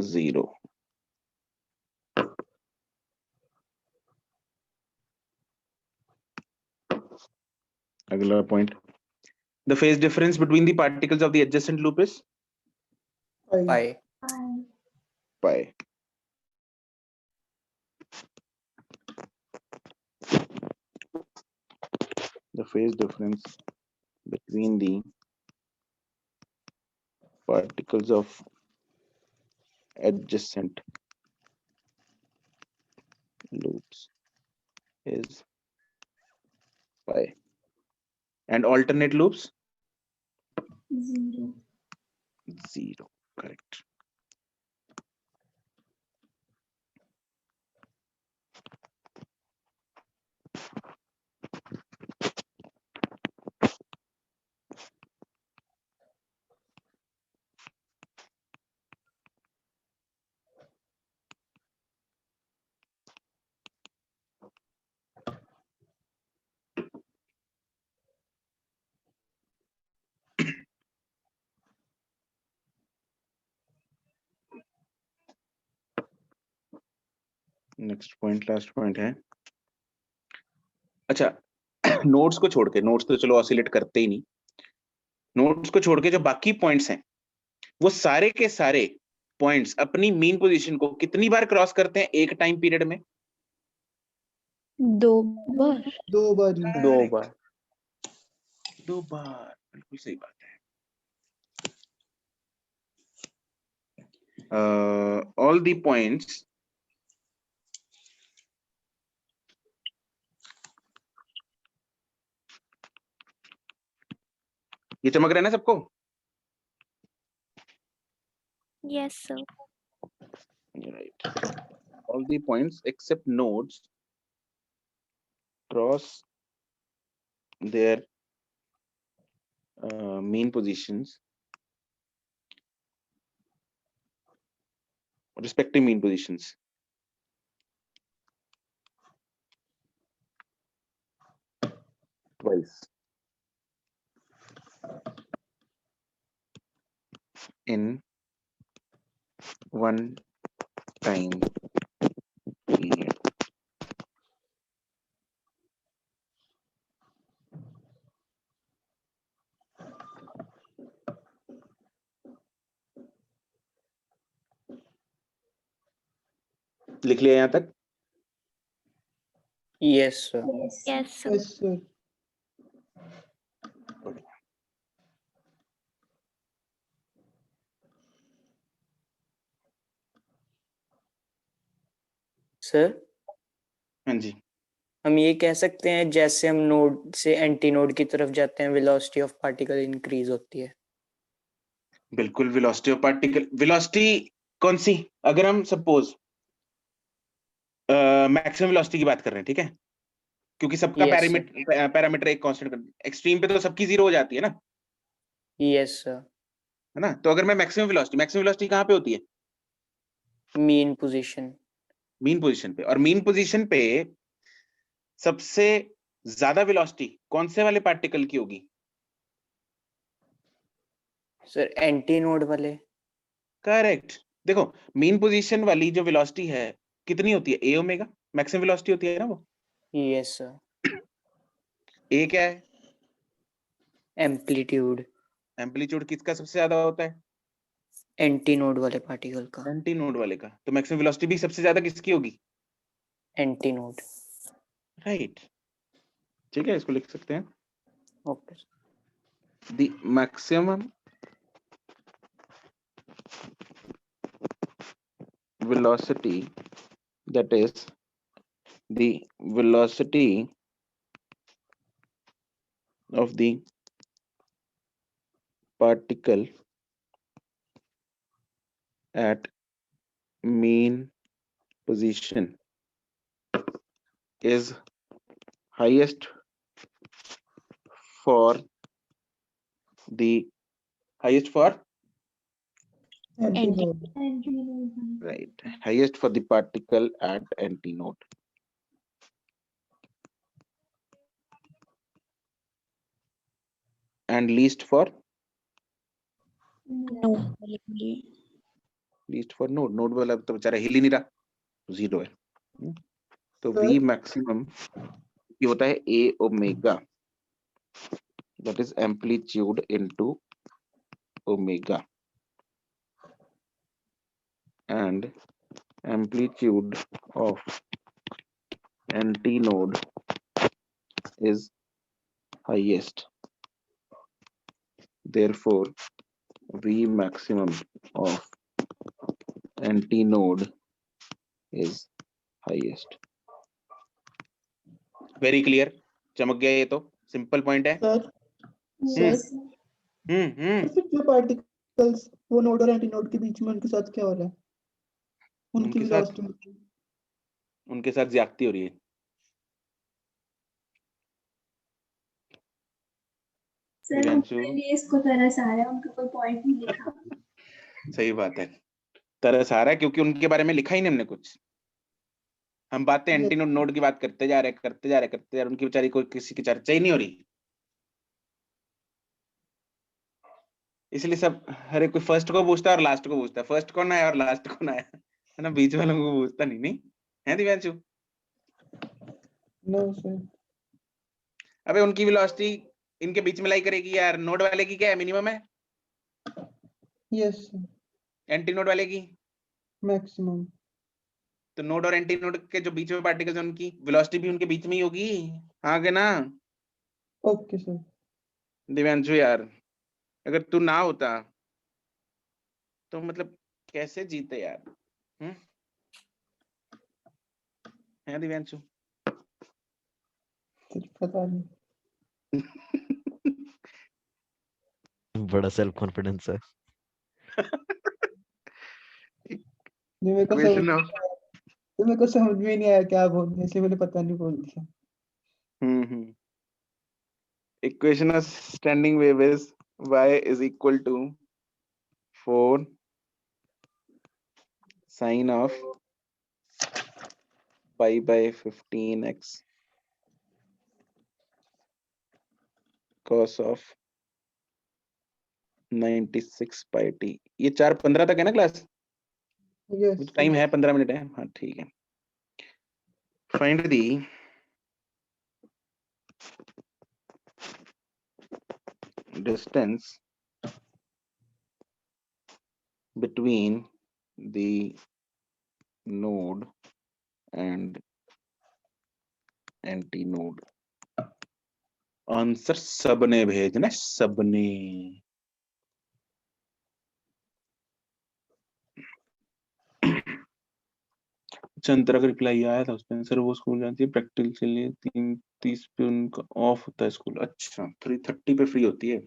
0. अगला point. The phase difference between the particles of the adjacent loop is pi. pi. The phase difference between the particles of adjacent loops is pi. And alternate loops? 0. 0. Correct. Next point last point है. अच्छा, notes को छोड़ के, notes तो चलो oscillate करते ही नहीं, notes को छोड़ के जो बाकी पॉइंट्स हैं वो सारे के सारे पॉइंट्स अपनी मीन पोजीशन को कितनी बार क्रॉस करते हैं एक टाइम पीरियड में? 2 बार। 2 बार ही। 2 बार। 2 बार, बिल्कुल सही बात है. All the points ये चमक रहा है ना सबको? Yes, sir. Right. All the points except nodes cross their mean positions, respective mean positions. Twice in one time period. लिख लिया यहाँ तक? Yes, sir. Yes, sir. Yes, sir. Sir, हाँ जी. हम ये कह सकते हैं जैसे हम नोड से एंटी नोड की तरफ जाते हैं वेलोसिटी ऑफ पार्टिकल इंक्रीज होती है. बिल्कुल. वेलोसिटी ऑफ पार्टिकल, वेलोसिटी कौन सी? अगर हम सपोज मैक्सिमम वेलोसिटी की बात कर रहे हैं, ठीक है, क्योंकि सबका Yes, sir. पैरामीटर एक कांस्टेंट, एक्सट्रीम पे तो सबकी 0 हो जाती है ना, Yes, sir. है ना? तो अगर मैं मैक्सिमम वेलोसिटी कहाँ पे होती है? Mean position. मीन पोजीशन पे. और मीन पोजीशन पे सबसे ज्यादा वेलोसिटी कौन से वाले पार्टिकल की होगी? सर, एंटी नोड वाले. करेक्ट. देखो, मीन पोजीशन वाली जो वेलोसिटी है कितनी होती है? ए ओमेगा मैक्सिमम वेलोसिटी होती है ना वो. Yes, sir. ए क्या है? एम्पलीट्यूड. एम्पलीट्यूड किसका सबसे ज्यादा होता है? एंटी नोड वाले पार्टिकल का. एंटी नोड वाले का. तो मैक्सिमम वेलोसिटी भी सबसे ज्यादा किसकी होगी? Anti node. राइट. ठीक है, इसको लिख सकते हैं. Okay. The maximum velocity, that is the velocity of the particle at mean position is highest for the Antinode. right, highest for the particle at antinode. And least for No. ये node. Node वाला तो बेचारा हिल ही नहीं रहा, zero है। तो Sir? V maximum ये होता है A omega, that is amplitude into omega, and amplitude of antinode is highest. Therefore, V maximum of antinode is highest. Very clear? चमक गया ये तो, सिंपल पॉइंट है। Sir? Sir? फिर जो पार्टिकल्स वो नोड और एंटीनोड के बीच में उनके साथ क्या हो रहा है? उनकी उनके साथ- वेलोसिटी उनके साथ ज्यादती हो रही है। सर प्रियांशु? उनके लिए इसको तरस आ रहा है, उनका कोई पॉइंट नहीं लिखा। सही बात है, तरस आ रहा है क्योंकि उनके बारे में लिखा ही नहीं हमने कुछ। हम बातें Yes. एंटीनोड नोड की बात करते जा रहे, उनकी बेचारी कोई किसी की चर्चा ही नहीं हो रही। इसलिए सब हर एक कोई फर्स्ट को पूछता है और लास्ट को पूछता है, फर्स्ट कौन आया और लास्ट कौन आया, है ना, बीच वालों को पूछता नहीं है दिव्यांशु? No sir. अबे उनकी वेलोसिटी इनके बीच में लाई करेगी यार। नोड वाले की क्या है, मिनिमम है? यस सर, एंटी नोड वाले की? मैक्सिमम। तो नोड और एंटी नोड के जो बीच में पार्टिकल्स हैं उनकी वेलोसिटी भी उनके बीच में ही होगी, आगे ना। Okay sir. दिव्यांशु यार, अगर तू ना होता तो मतलब कैसे जीते यार, है दिव्यांशु? पता नहीं। बड़ा सेल्फ कॉन्फिडेंस है। ये मेरे को Question समझ of- तो मेरे को समझ में नहीं आया क्या बोलने, इसलिए मैंने पता नहीं बोल दिया। Equation of standing wave is y is equal to 4 sine of pi by 15x cos of 96 pi t। ये 4:15 तक है ना क्लास? यस टाइम है, 15 मिनट है। हाँ ठीक है। Find the distance between the node and antinode। Answer सबने भेजना, सबने। चंद्रा का रिप्लाई आया था उसमें, सर वो स्कूल जाती है प्रैक्टिकल के लिए 3:30 पे उनका ऑफ होता है स्कूल। अच्छा 3:30 पे फ्री होती है।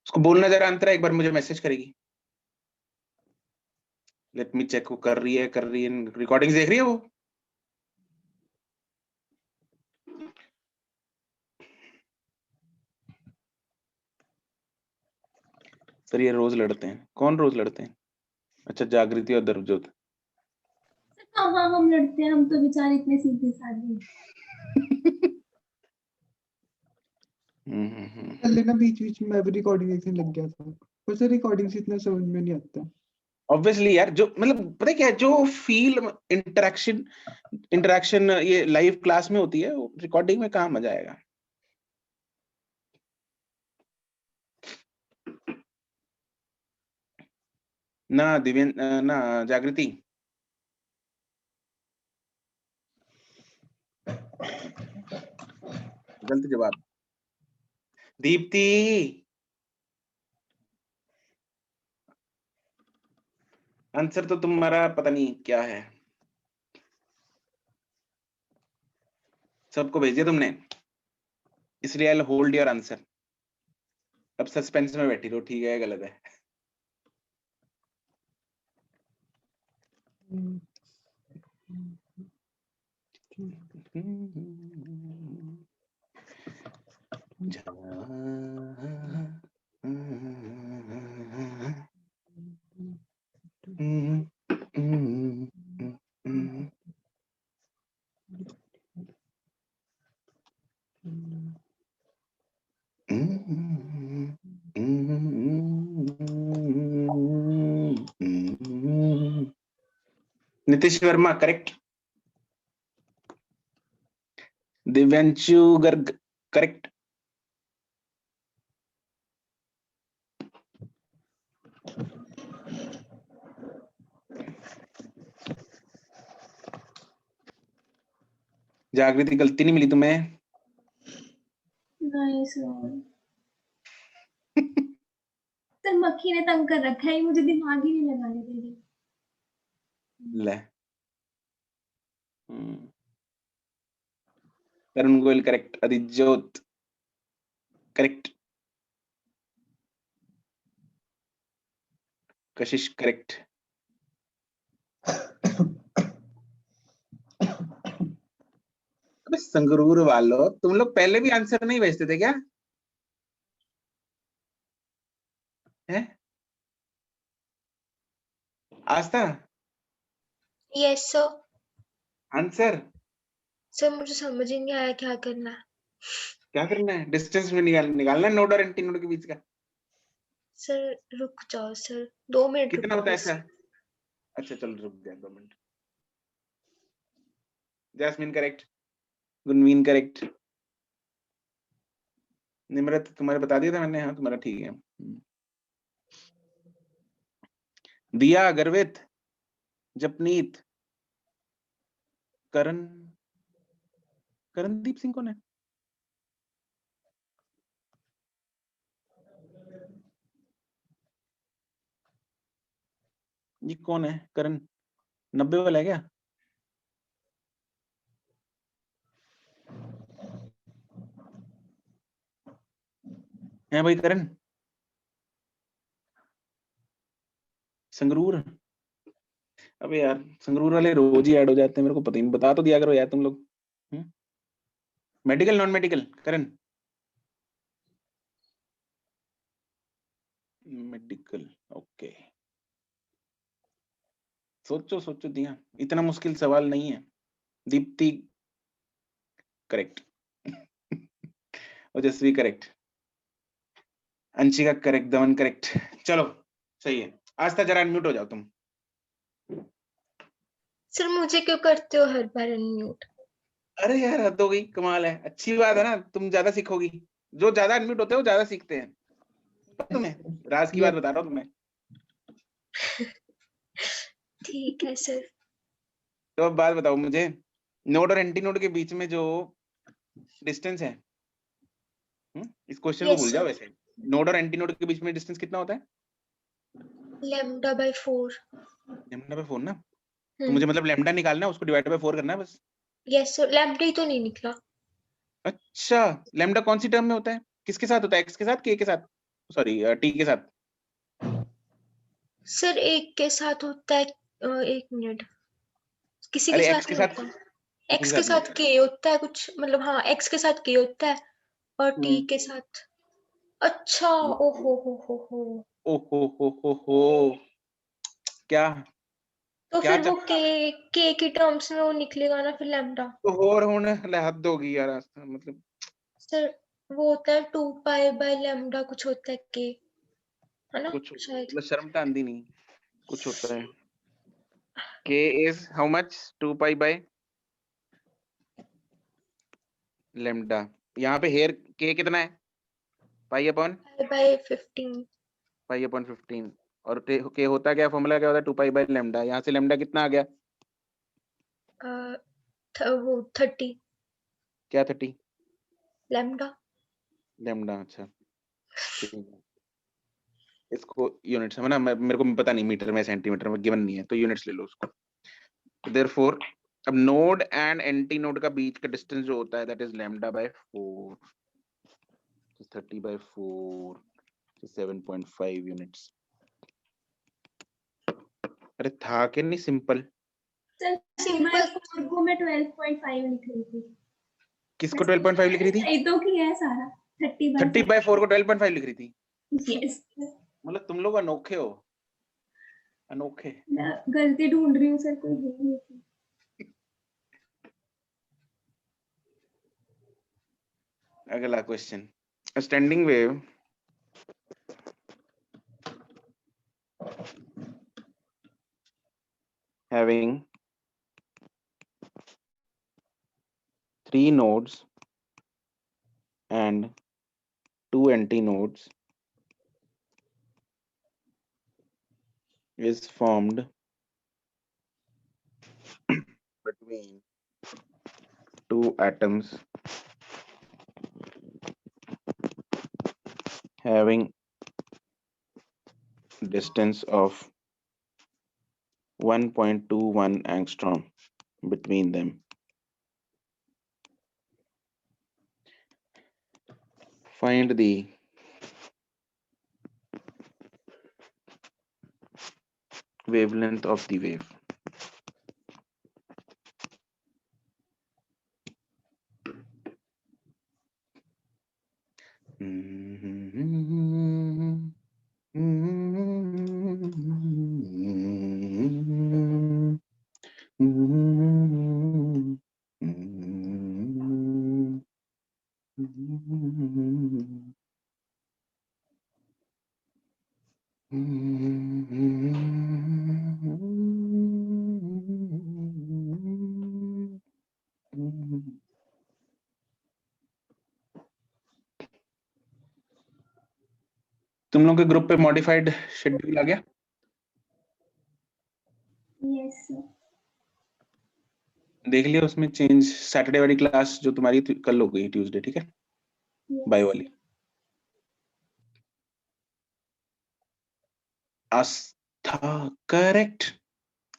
उसको बोलना जरा अंतरा, एक बार मुझे मैसेज करेगी। Let me check. वो कर रही है रिकॉर्डिंग देख रही है वो। सर ये रोज लड़ते हैं। कौन रोज लड़ते हैं? अच्छा जागृति और दरजोत। हाँ हम लड़ते हैं, हम तो बेचारे इतने सीधे साधे। पहले ना बीच में मैं भी रिकॉर्डिंग देखने लग गया था, पर सर रिकॉर्डिंग से इतना समझ में नहीं आता। ऑब्वियसली यार, जो मतलब पता है क्या है, जो फील इंटरेक्शन ये लाइव क्लास में होती है, रिकॉर्डिंग में कहाँ मजा आएगा। ना दिव्यन ना जागृति। गलत जवाब। दीप्ति, आंसर तो तुम्हारा पता नहीं क्या है। सबको भेज दिया तुमने, इसलिए आई होल्ड योर आंसर। अब सस्पेंस में बैठी रहो, ठीक है गलत है। नीतीश वर्मा करेक्ट, दिव्यांशु गर्ग करेक्ट, जागृति गलती नहीं मिली तुम्हें। नहीं सर, सर मक्खी ने तंग कर रखा है, मुझे दिमाग ही नहीं लगाने दे रही। ले तरुण गोयल करेक्ट, अधिजोत करेक्ट, कशिश करेक्ट। अबे संगरूर वालों, तुम लोग पहले भी आंसर नहीं भेजते थे क्या? हैं? आस्था यस सर। आंसर सर मुझे समझ ही नहीं आया क्या करना है। क्या करना है? डिस्टेंस में निकालना है नोड और एंटी नोड के बीच का। सर रुक जाओ सर, 2 मिनट कितना रुको होता है बस। ऐसा? अच्छा चलो रुक गया 2 minute. Jasmine correct, Gunveen correct, Nimrat तुम्हारे बता दिया था मैंने, हाँ तुम्हारा ठीक है। दिया, गर्वित, जपनीत, करणदीप सिंह कौन है? ये कौन है? करण 90 वाला है क्या? है भाई करण? संगरूर? अबे यार संगरूर वाले रोज ही ऐड हो जाते हैं, मेरे को पता ही नहीं, बता तो दिया करो यार तुम लोग। Medical non medical Karan? Medical okay. सोचो सोचो दिया, इतना मुश्किल सवाल नहीं है। Deepti correct, Ojaswi correct, Anshika correct, Daman correct. चलो सही है। आस्था जरा अनम्यूट हो जाओ तुम। सर मुझे क्यों करते हो हर बार अनम्यूट? अरे यार हद हो गई, कमाल है, अच्छी बात है ना, तुम ज्यादा सीखोगी। जो ज्यादा अनम्यूट होते हैं वो ज्यादा सीखते हैं, पता तुम्हें, राज की बात बता रहा हूँ तुम्हें। ठीक है सर। तो अब बात बताओ मुझे, नोड और एंटी नोड के बीच में जो डिस्टेंस है, इस क्वेश्चन को यस भूल जाओ। सर। वैसे नोड और एंटी नोड के बीच में डिस्टेंस कितना होता है? λ/4। लैम्डा बाय 4 ना? तो मुझे मतलब लैम्डा निकालना है, उसको डिवाइड बाय 4 करना है बस। यस सर, लैम्डा ही तो नहीं निकला। अच्छा, लैम्डा कौन सी टर्म में होता है? किसके साथ होता है? एक्स के साथ, के साथ, सॉरी टी के साथ? सर एक के साथ होता है। 1 मिनट, किसी के अरे साथ एक्स के नहीं साथ, होता। किसी एक्स के के साथ नहीं साथ होता। के होता है कुछ, मतलब हाँ एक्स के साथ के होता है और टी हम्म। के साथ। अच्छा, ओहो हो। ओ हो, क्या तो क्या फिर वो के की टर्म्स में वो निकलेगा ना फिर लैम्डा। तो और होने हद होगी यार आस्था, मतलब सर वो होता है 2π/λ कुछ होता है के, है ना कुछ शायद। मतलब शर्म तो आंदी नहीं, कुछ होता है। k is how much? 2 pi by lambda। यहाँ पे हेयर k कितना है? Pi upon π/15। 15 और k होता क्या, फॉर्मूला क्या होता है? 2 पाई बाय लैम्डा। यहाँ से लैम्डा कितना आ गया? वो 30 क्या 30? लैम्डा। लैम्डा, अच्छा ठीक है। इसको यूनिट्स है ना, मेरे को पता नहीं मीटर में सेंटीमीटर में गिवन नहीं है, तो यूनिट्स ले लो उसको। देयरफॉर अब नोड एंड एंटी नोड का बीच का डिस्टेंस जो होता है that is lambda by 4, 30/4 7.5 units. अरे था कि नहीं सिंपल? सर सिंपल 4 को मैं 12.5 लिख रही थी। किसको 12.5 लिख रही थी? सही तो किया है सारा। 30/4 को 12.5 लिख रही थी। यस मतलब तुम लोग अनोखे हो, अनोखे। मैं गलती ढूंढ रही हूँ सर, कोई है नहीं थी। अगला question, standing wave having 3 nodes and 2 antinodes is formed between 2 atoms having distance of 1.21 angstrom between them. Find the wavelength of the wave. तुम लोग के ग्रुप पे मॉडिफाइड शेड्यूल आ गया? Yes sir. देख लिया उसमें चेंज? सैटरडे वाली क्लास जो तुम्हारी कल हो गई, ट्यूसडे, ठीक है, बायो वाली। आस्था करेक्ट,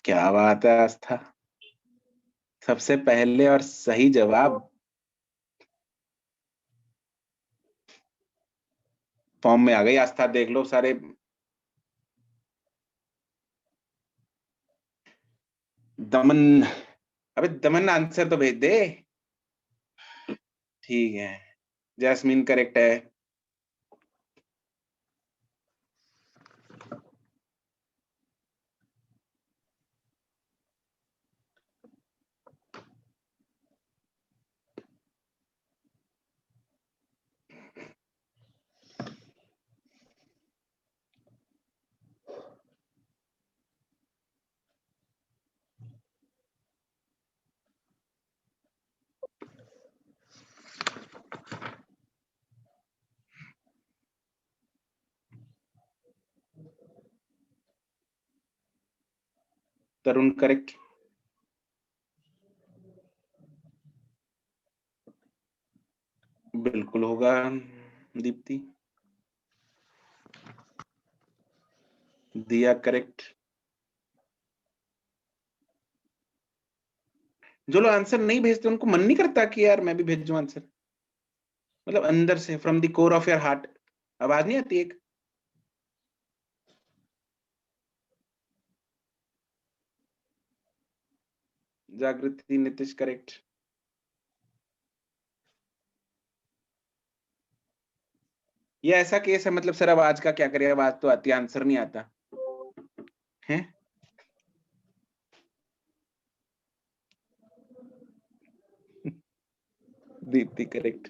क्या बात है आस्था, सबसे पहले और सही जवाब। फॉर्म में आ गई आस्था, देख लो सारे। दमन, अबे दमन आंसर तो भेज दे। ठीक है, जैस्मिन करेक्ट है। तरुण करेक्ट। बिल्कुल होगा दीप्ति। दिया करेक्ट। जो लोग आंसर नहीं भेजते उनको मन नहीं करता कि यार मैं भी भेजूं आंसर, मतलब अंदर से from the core of your heart आवाज नहीं आती एक? जागृति नीतीश करेक्ट। ये ऐसा केस है, मतलब सर आवाज का क्या करें, आवाज तो आती है, आंसर नहीं आता है। दीप्ति करेक्ट।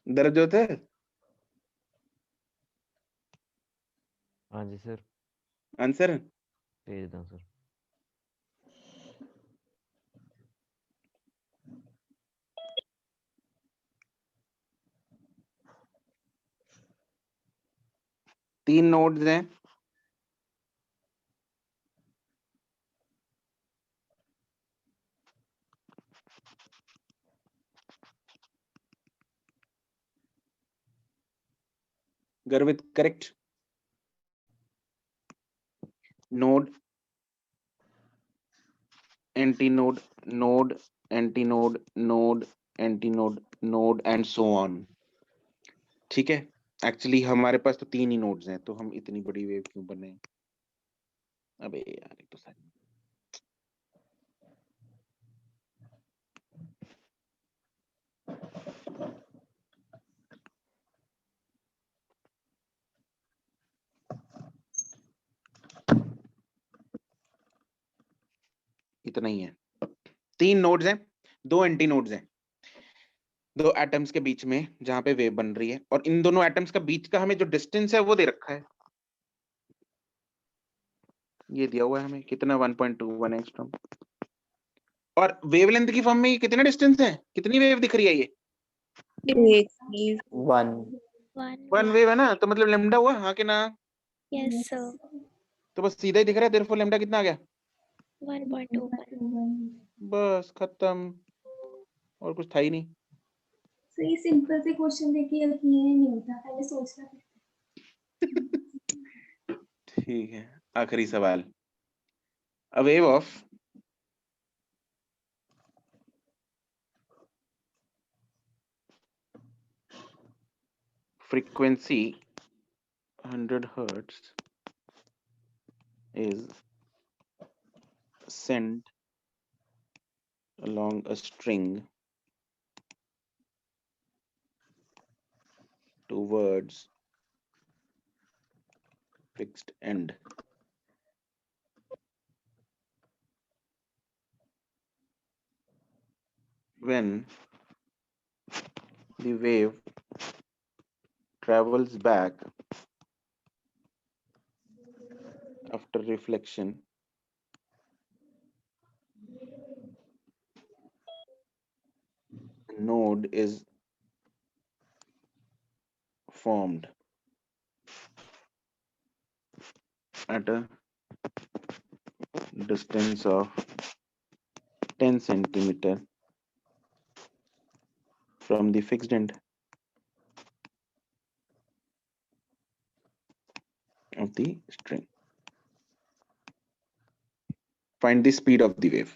दर्ज होता है? हाँ जी सर, आंसर भेज दो सर। तीन नोड्स हैं, गर्वित correct. Node, antinode, node, antinode, node, antinode, node and so on. ठीक है, एक्चुअली हमारे पास तो 3 ही नोड्स हैं, तो हम इतनी बड़ी वेव क्यों बने? अबे यार, ये तो सारी इतना ही है। 3 नोड्स हैं, 2 एंटी नोड्स हैं, 2 एटम्स के बीच में जहां पे वेव बन रही है, और इन दोनों एटम्स का बीच का हमें जो डिस्टेंस है वो दे रखा है, ये दिया हुआ है हमें कितना 1.21 एंगस्ट्रॉम। और वेवलेंथ की फॉर्म में ये कितना डिस्टेंस है, कितनी वेव दिख रही है? ये वन। वन वेव है ना, तो मतलब लैम्डा हुआ, हाँ कि ना? Yes, sir. तो बस सीधा ही दिख रहा है, देयरफॉर लैम्डा कितना आ गया? 1.21. बस खत्म, और कुछ था ही नहीं। तो ये सिंपल से क्वेश्चन देके यकीन ही नहीं होता, पहले सोचना पड़ता। ठीक है, आखिरी सवाल। A wave of frequency 100 hertz is sent along a string towards fixed end. When the wave travels back after reflection, a node is formed at a distance of 10 centimeter from the fixed end of the string. Find the speed of the wave.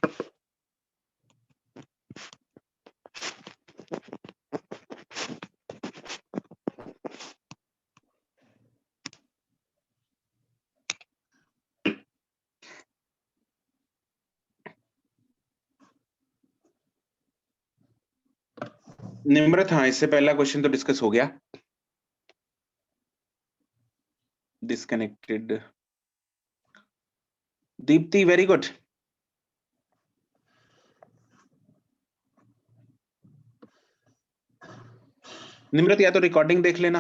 Nimrat, हाँ, इससे पहला question तो discuss हो गया। Disconnected. Deepti, very good. Nimrat, या तो recording देख लेना,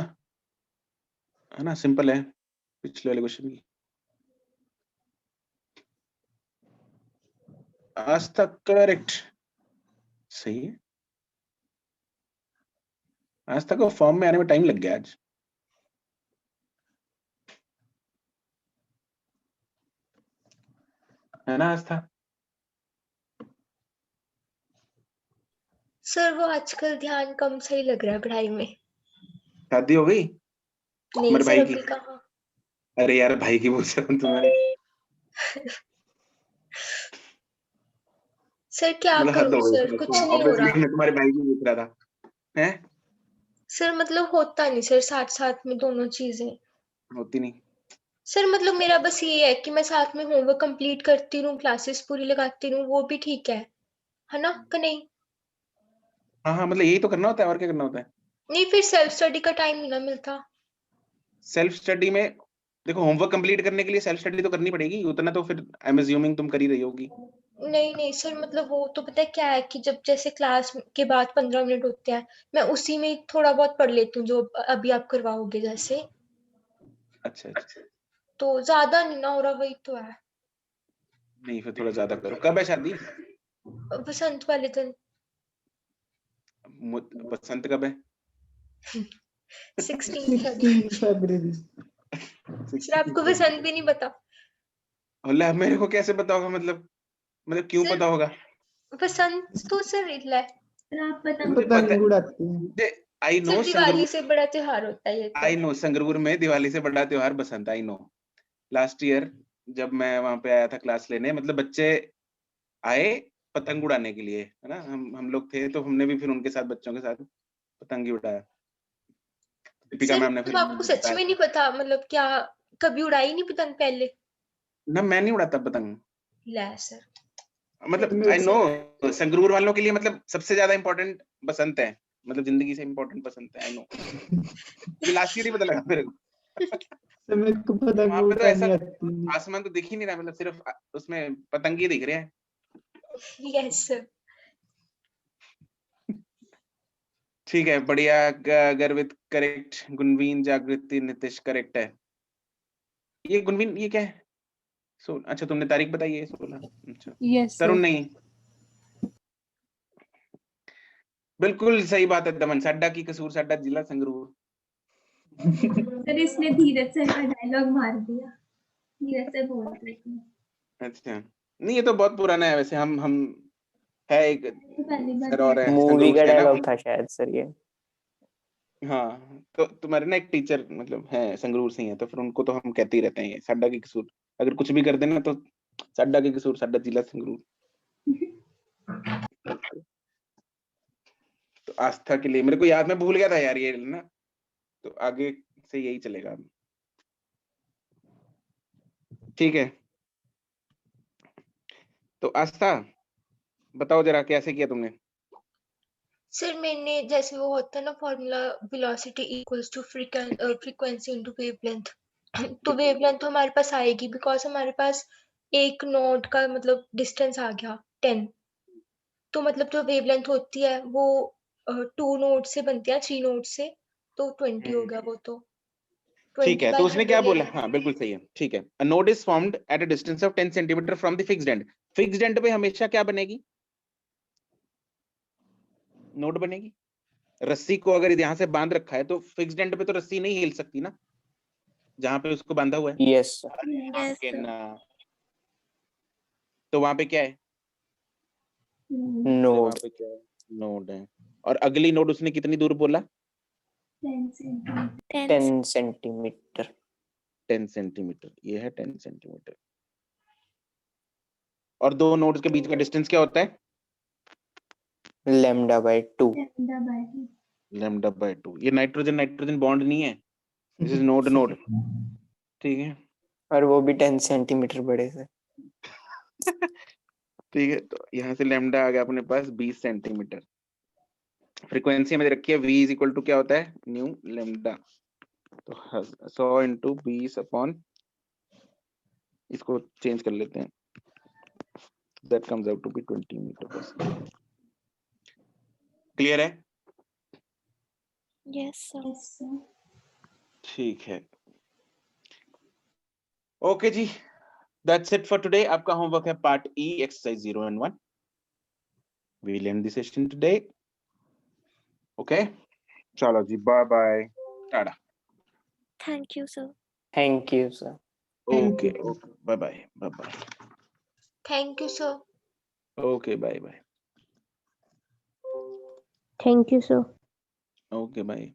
है ना, सिंपल है पिछले वाले क्वेश्चन की। आज तक करेक्ट, सही है। आज तक फॉर्म में आने में टाइम लग गया आज। है ना आस्था? सर वो आजकल ध्यान कम सही लग रहा है पढ़ाई में। शादी हो गई नहीं मेरे सर भाई की? अभी कहाँ। अरे यार, भाई की पूछ रहा हूं तुम्हारे। सर क्या मतलब हद करूं हो गई सर, कुछ नहीं हो ऑब्वियसली, रहा। मैं तुम्हारे भाई की पूछ रहा था। हैं? सर मतलब होता नहीं सर, साथ साथ में दोनों चीजें। होती नहीं। सर मतलब मेरा बस ये है कि मैं साथ में होमवर्क कंप्लीट करती रहूं, क्लासेस पूरी लगाती रहूं, वो भी ठीक है ना कि नहीं? हाँ हाँ, मतलब यही तो करना होता है, और क्या करना होता है? नहीं फिर सेल्फ स्टडी का टाइम नहीं ना मिलता। सेल्फ स्टडी में देखो, होमवर्क कंप्लीट करने के लिए सेल्फ स्टडी तो करनी पड़ेगी, उतना तो फिर आई एम अज्यूमिंग तुम कर ही रही होगी। नहीं नहीं सर, मतलब वो तो पता है क्या है कि जब जैसे क्लास के बाद 15 मिनट होते हैं, मैं उसी में थोड़ा बहुत पढ़ लेती हूँ जो अभी आप करवाओगे जैसे। अच्छा अच्छा, तो ज्यादा नहीं ना हो रहा, वही तो है। नहीं फिर थोड़ा ज्यादा करो। कब है शादी? बसंत वाले दिन। बसंत कब है? 16 16 फरवरी। सर आपको बसंत भी नहीं पता? अल्लाह, मेरे को कैसे पता होगा? मतलब क्यों सर पता होगा? बसंत तो सर इला है। पर आप पता मुझे पता पतंग उड़ाते हैं। आई नो, सर दिवाली से बड़ा त्योहार होता है ये तो। आई नो, संगरूर में दिवाली से बड़ा त्योहार बसंत, आई नो। लास्ट ईयर जब मैं वहां पे आया था क्लास लेने, मतलब बच्चे आए पतंग उड़ाने के लिए, है ना, हम लोग थे, तो हमने भी फिर उनके साथ, बच्चों के साथ पतंग ही उड़ाया। दीपिका सर मैम ने फिर मतलब आपको सच बताया में नहीं पता, मतलब क्या कभी उड़ाई नहीं पतंग पहले? ना, मैं नहीं उड़ाता पतंग। ला सर, मतलब आई नो संगरूर वालों के लिए मतलब सबसे ज्यादा इम्पोर्टेंट बसंत है, मतलब जिंदगी से इम्पोर्टेंट बसंत है, आई नो। ये लास्ट ईयर ही पता लगा मेरे को। तो मेरे को पतंग वहाँ पे तो ऐसा उड़ानी आती नहीं। आसमान तो दिख ही नहीं रहा, मतलब सिर्फ उसमें पतंग ही दिख रहे हैं। Yes sir. ठीक है, बढ़िया। गर्वित करेक्ट, गुणवीन, जागृति, नितिश करेक्ट है। ये गुणवीन ये क्या है? अच्छा तुमने तारीख बताई है 16। अच्छा यस तरुण नहीं, बिल्कुल सही बात है दमन, साड्डा की कसूर, साड्डा जिला संगरूर। सर इसने धीरज सर का डायलॉग मार दिया, धीरज सर बोल रहे थे। अच्छा नहीं, ये तो बहुत पुराना है वैसे। हम है एक तो पहली बार सर और है मूवी संगरूर का से, है ना? डायलॉग था शायद सर ये। हाँ, तो तुम्हारे ना एक टीचर मतलब है संगरूर से ही है, तो फिर उनको तो हम कहते ही रहते हैं ये साड्डा की कसूर। अगर कुछ भी कर देना तो साड्डा की कसूर, साड्डा जिला संगरूर। तो आस्था के लिए मेरे को याद, मैं भूल गया था यार ये ना, तो आगे से यही चलेगा। ठीक है, तो आस्था बताओ जरा कैसे किया तुमने? सर मैंने जैसे वो होता है ना formula, velocity equals to frequency into wavelength, तो वेवलेंथ तो हमारे पास आएगी बिकॉज हमारे पास एक नोड का मतलब डिस्टेंस आ गया 10, तो मतलब जो वेवलेंथ होती है वो 2 नोड से बनती है, 3 नोड से, तो 20 हो गया वो तो। ठीक 20 है, बाय तो उसने क्या 100 बोला? हाँ बिल्कुल सही है, ठीक है। A node is formed at a distance of 10 centimetre from the fixed and. Fixed and पे हमेशा क्या बनेगी? नोड बनेगी। रस्सी को अगर यहाँ से बांध रखा है तो फिक्स्ड एंड पे तो रस्सी नहीं हिल सकती ना, जहां पे उसको बांधा हुआ है। Yes sir. Yes, के sir. ना, तो वहां पे क्या है? तो वहां नोड पे क्या है? नोड है। और अगली नोड उसने कितनी दूर बोला? 10 10 सेंटीमीटर। 10 सेंटीमीटर, ये है 10 सेंटीमीटर। और दो नोड्स के बीच का डिस्टेंस क्या होता है? Lambda by 2। Lambda by 2। ये नाइट्रोजन नाइट्रोजन बॉन्ड नहीं है, दिस इज नोड नोड। ठीक है। और वो भी 10 सेंटीमीटर बड़े से। ठीक है, तो यहाँ से लैम्डा आ गया अपने पास 20 सेंटीमीटर। फ्रीक्वेंसी हमें रखी है v इज इक्वल टू क्या होता है? New lambda. तो 100 इंटू 20 अपॉन, इसको चेंज कर लेते हैं, that comes out to be 20 metre per second. Clear है? Yes, sir. ठीक है, ओके जी, दैट्स इट फॉर टुडे। आपका होमवर्क है part E, exercise 0 and 1। We will end the session today. Okay, चलो जी, bye bye, tata. Thank you, sir. Thank you sir. Okay okay, bye bye, bye bye. Thank you sir. Okay, bye bye. Thank you, sir. Okay, bye.